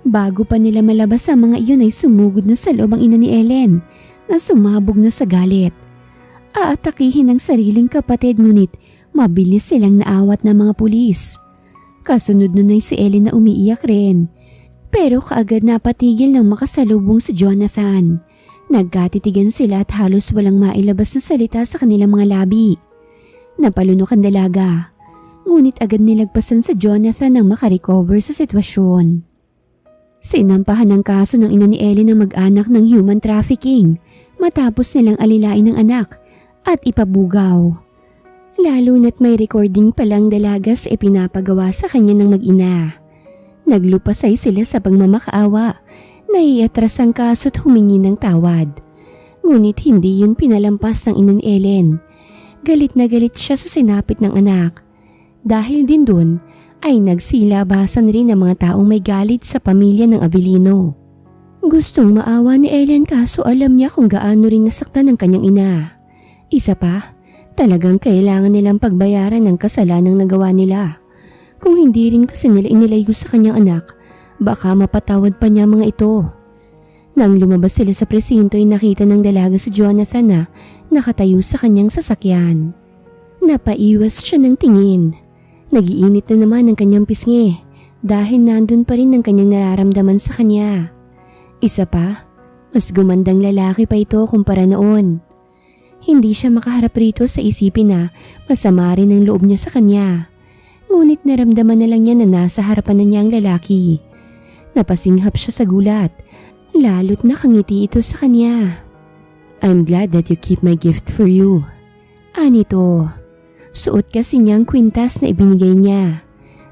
Bago pa nila malabas ang mga iyon ay sumugod na sa loob ang ina ni Ellen na sumabog na sa galit. Aatakihin ang sariling kapatid ngunit mabilis silang naawat ng mga pulis. Kasunod nun ay si Ellen na umiiyak rin. Pero kaagad napatigil ng makasalubong si Jonathan. Nagkatitigan sila at halos walang mailabas na salita sa kanilang mga labi. Napalunok ang dalaga. Ngunit agad nilagpasan sa Jonathan nang makarecover sa sitwasyon. Sinampahan ng kaso ng ina ni Ellen ang mag-anak ng human trafficking matapos nilang alilain ng anak at ipabugaw. Lalo na't may recording palang dalaga sa ipinapagawa sa kanya ng mag-ina. Naglupasay sila sa pagmamakaawa, naiatras ang kaso at humingi ng tawad. Ngunit hindi yun pinalampas ng ina ni Ellen. Galit na galit siya sa sinapit ng anak. Dahil din dun ay nagsilabasan rin ang mga taong may galit sa pamilya ng Avelino. Gustong maawa ni Ellen kaso alam niya kung gaano rin nasaktan ng kanyang ina. Isa pa, talagang kailangan nilang pagbayaran ng kasalanang nagawa nila. Kung hindi rin kasi nila inilayo sa kanyang anak, baka mapatawad pa niya mga ito. Nang lumabas sila sa presinto ay nakita ng dalaga si Jonathan na nakatayo sa kanyang sasakyan. Napaiwas siya ng tingin. Nagiinit na naman ang kanyang pisngi dahil nandun pa rin ang kanyang nararamdaman sa kanya. Isa pa, mas gumandang lalaki pa ito kumpara noon. Hindi siya makaharap rito sa isipin na masama rin ang loob niya sa kanya. Ngunit naramdaman na lang niya na nasa harapan na niya ang lalaki. Napasinghap siya sa gulat, lalo't nakangiti ito sa kanya. I'm glad that you keep my gift for you. Anito, suot kasi niyang kwintas na ibinigay niya.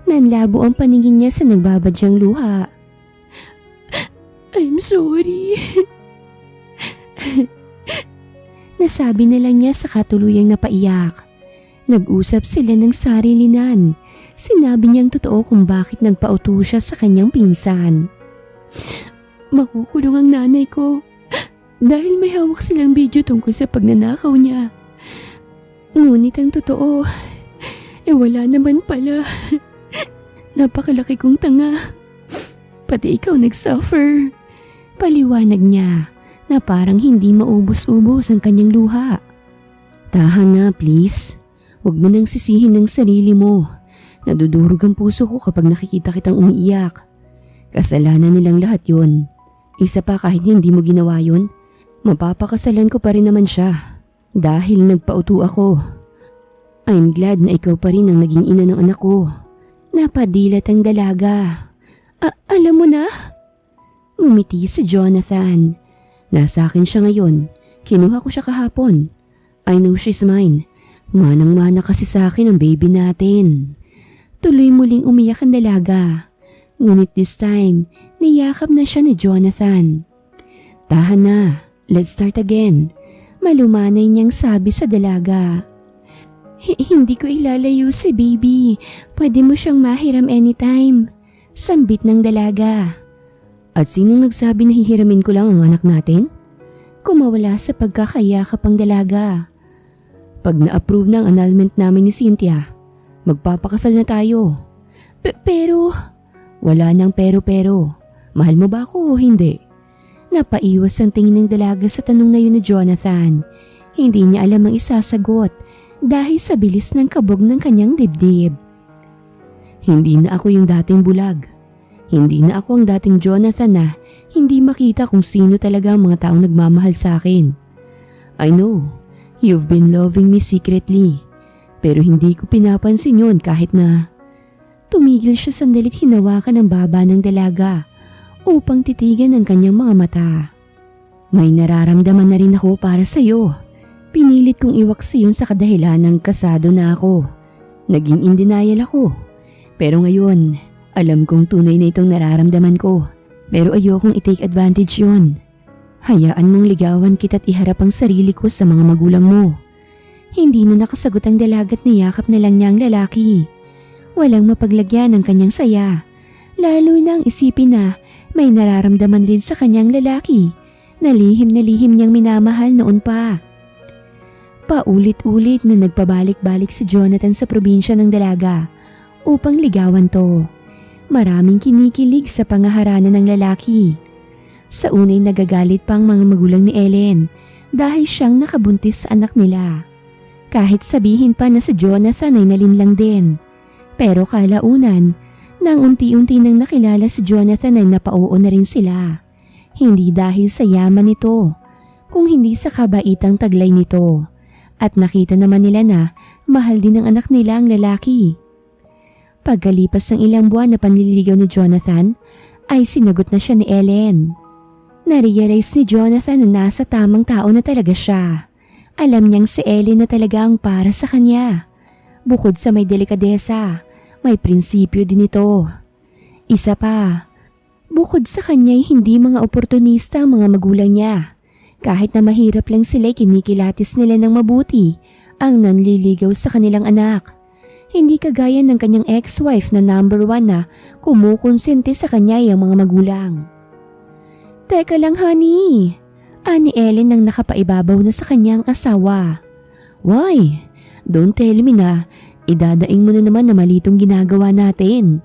Nanlabo ang paningin niya sa nagbabadyang luha. I'm sorry. Nasabi na lang niya sa katuluyang napaiyak. Nag-usap sila ng sarilinan. Sinabi niyang totoo kung bakit nagpauto siya sa kanyang pinsan. Makukulong ang nanay ko dahil may hawak silang video tungkol sa pagnanakaw niya. Ngunit ang totoo, wala naman pala. Napakalaki kong tanga. Pati ikaw nagsuffer. Paliwanag niya na parang hindi maubos-ubos ang kanyang luha. Tahan na please. Huwag mo nang sisihin ng sarili mo. Nadudurog ang puso ko kapag nakikita kitang umiiyak. Kasalanan nilang lahat yon. Isa pa kahit hindi mo ginawa yon, mapapakasalan ko pa rin naman siya. Dahil nagpauto ako. I'm glad na ikaw pa rin ang naging ina ng anak ko. Napadilat ang dalaga. Alam mo na? Ngumiti si Jonathan. Nasa akin siya ngayon. Kinuha ko siya kahapon. I know she's mine. Manang-mana kasi sa akin ang baby natin. Tuloy muling umiyak ang dalaga. Ngunit this time, niyakap na siya ni Jonathan. Tahan na, let's start again. Malumanay niyang sabi sa dalaga. Hindi ko ilalayo si baby. Pwede mo siyang mahiram anytime. Sambit ng dalaga. At sinong nagsabi na hihiramin ko lang ang anak natin? Kumawala sa pagkakayakap ang dalaga. Pag na-approve na ang annulment namin ni Cynthia, magpapakasal na tayo. Pero... Wala nang pero-pero. Mahal mo ba ako o hindi? Napaiwas ang tingin ng dalaga sa tanong na yun ni Jonathan. Hindi niya alam ang isasagot dahil sa bilis ng kabog ng kanyang dibdib. Hindi na ako yung dating bulag. Hindi na ako ang dating Jonathan na hindi makita kung sino talaga ang mga taong nagmamahal sa akin. I know, you've been loving me secretly. Pero hindi ko pinapansin yun kahit na... Tumigil siya sandalit hinawakan ang baba ng dalaga upang titigan ang kanyang mga mata. May nararamdaman na rin ako para sa iyo. Pinilit kong iwaksi yun sa kadahilan ng kasado na ako. Naging in denial ako. Pero ngayon, alam kong tunay na itong nararamdaman ko. Pero ayokong i-take advantage yun. Hayaan mong ligawan kita't iharap ang sarili ko sa mga magulang mo. Hindi na nakasagot ang dalagat niyakap na lang niya ang lalaki. Walang mapaglagyan ng kanyang saya, lalo na ang isipin na may nararamdaman rin sa kanyang lalaki na lihim niyang minamahal noon pa. Paulit-ulit na nagpabalik-balik si Jonathan sa probinsya ng dalaga upang ligawan to. Maraming kinikilig sa pangaharanan ng lalaki. Sa unay nagagalit pa ang mga magulang ni Ellen dahil siyang nakabuntis sa anak nila. Kahit sabihin pa na si Jonathan ay nalinlang din. Pero kalaunan, nang unti-unti nang nakilala si Jonathan ay napauo na rin sila. Hindi dahil sa yaman nito, kung hindi sa kabaitang taglay nito. At nakita naman nila na mahal din ng anak nila ang lalaki. Pagkalipas ng ilang buwan na panliligaw ni Jonathan, ay sinagot na siya ni Ellen. Narealize ni Jonathan na nasa tamang tao na talaga siya. Alam niyang si Ellen na talaga ang para sa kanya. Bukod sa may delikadesa, may prinsipyo din ito. Isa pa, bukod sa kanya'y hindi mga oportunista ang mga magulang niya. Kahit na mahirap lang sila'y kinikilatis nila ng mabuti ang nanliligaw sa kanilang anak. Hindi kagaya ng kanyang ex-wife na number 1 na kumukonsinti sa kanya ang mga magulang. Teka lang, honey. Ani Ellen nang nakapaibabaw na sa kanyang asawa. Why? Don't tell me na idadaing mo na naman na mali itong ginagawa natin.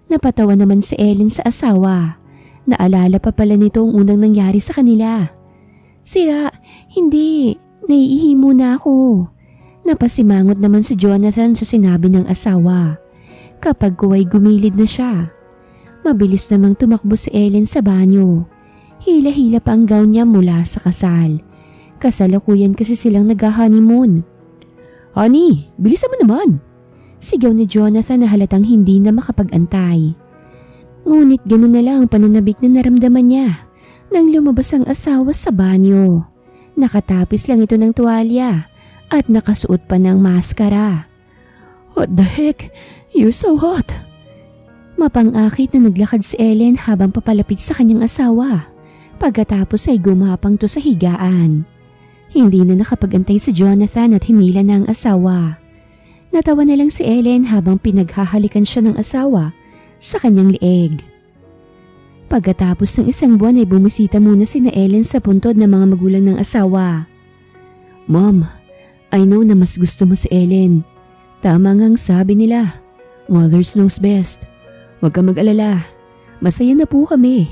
Napatawa naman si Ellen sa asawa. Naalala pa pala nito ang unang nangyari sa kanila. Sira, hindi. Naiihi muna ako. Napasimangot naman si Jonathan sa sinabi ng asawa. Kapag kuway gumilid na siya. Mabilis namang tumakbo si Ellen sa banyo. Hila-hila pa ang gown niya mula sa kasal. Kasalukuyan kasi silang nag-honeymoon. Honey, bilisan mo naman. Sigaw ni Jonathan na halatang hindi na makapag-antay. Ngunit ganun na lang ang pananabik na naramdaman niya nang lumabas ang asawa sa banyo. Nakatapis lang ito ng tuwalya at nakasuot pa ng maskara. What the heck? You're so hot. Mapang-akit na naglakad si Ellen habang papalapit sa kanyang asawa. Pagkatapos ay gumapang to sa higaan. Hindi na nakapag-antay si Jonathan at hinila na ang asawa. Natawa na lang si Ellen habang pinaghahalikan siya ng asawa sa kanyang leeg. Pagkatapos ng isang buwan ay bumisita muna sina Ellen sa puntod ng mga magulang ng asawa. Mom, I know na mas gusto mo si Ellen. Tama ngang sabi nila, mothers knows best. Huwag ka mag-alala, masaya na po kami.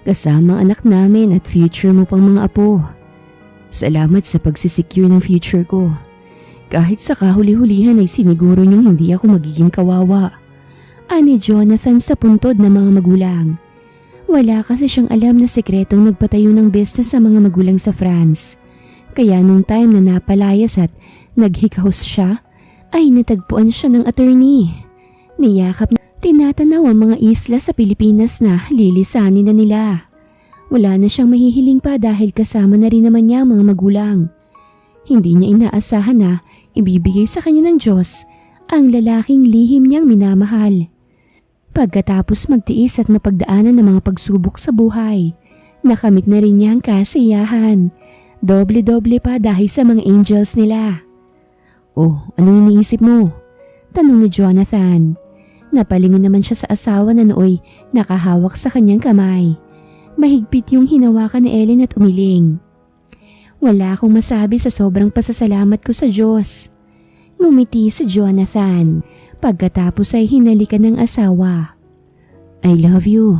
Kasama ang anak namin at future mo pang mga apo. Salamat sa pagsisecure ng future ko. Kahit sa kahuli-hulihan ay siniguro niyong hindi ako magiging kawawa. Ani Jonathan sa puntod ng mga magulang. Wala kasi siyang alam na sekretong nagpatayo ng business sa mga magulang sa France. Kaya nung time na napalayas at naghikahos siya, ay natagpuan siya ng attorney. Niyakap na tinatanaw ang mga isla sa Pilipinas na lilisanin na nila. Wala na siyang mahihiling pa dahil kasama na rin naman niya ang mga magulang. Hindi niya inaasahan na ibibigay sa kanya ng Diyos ang lalaking lihim niyang minamahal. Pagkatapos magtiis at mapagdaanan ng mga pagsubok sa buhay, nakamit na rin niya ang kasiyahan. Doble-doble pa dahil sa mga angels nila. Oh, anong iniisip mo? Tanong ni Jonathan. Napalingon naman siya sa asawa na nooy nakahawak sa kanyang kamay. Mahigpit yung hinawakan ni Ellen at umiling. Wala akong masabi sa sobrang pasasalamat ko sa Diyos. Ngumiti si Jonathan. Pagkatapos ay hinalikan ng asawa. I love you.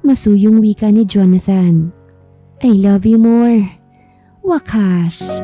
Masuyong wika ni Jonathan. I love you more. Wakas.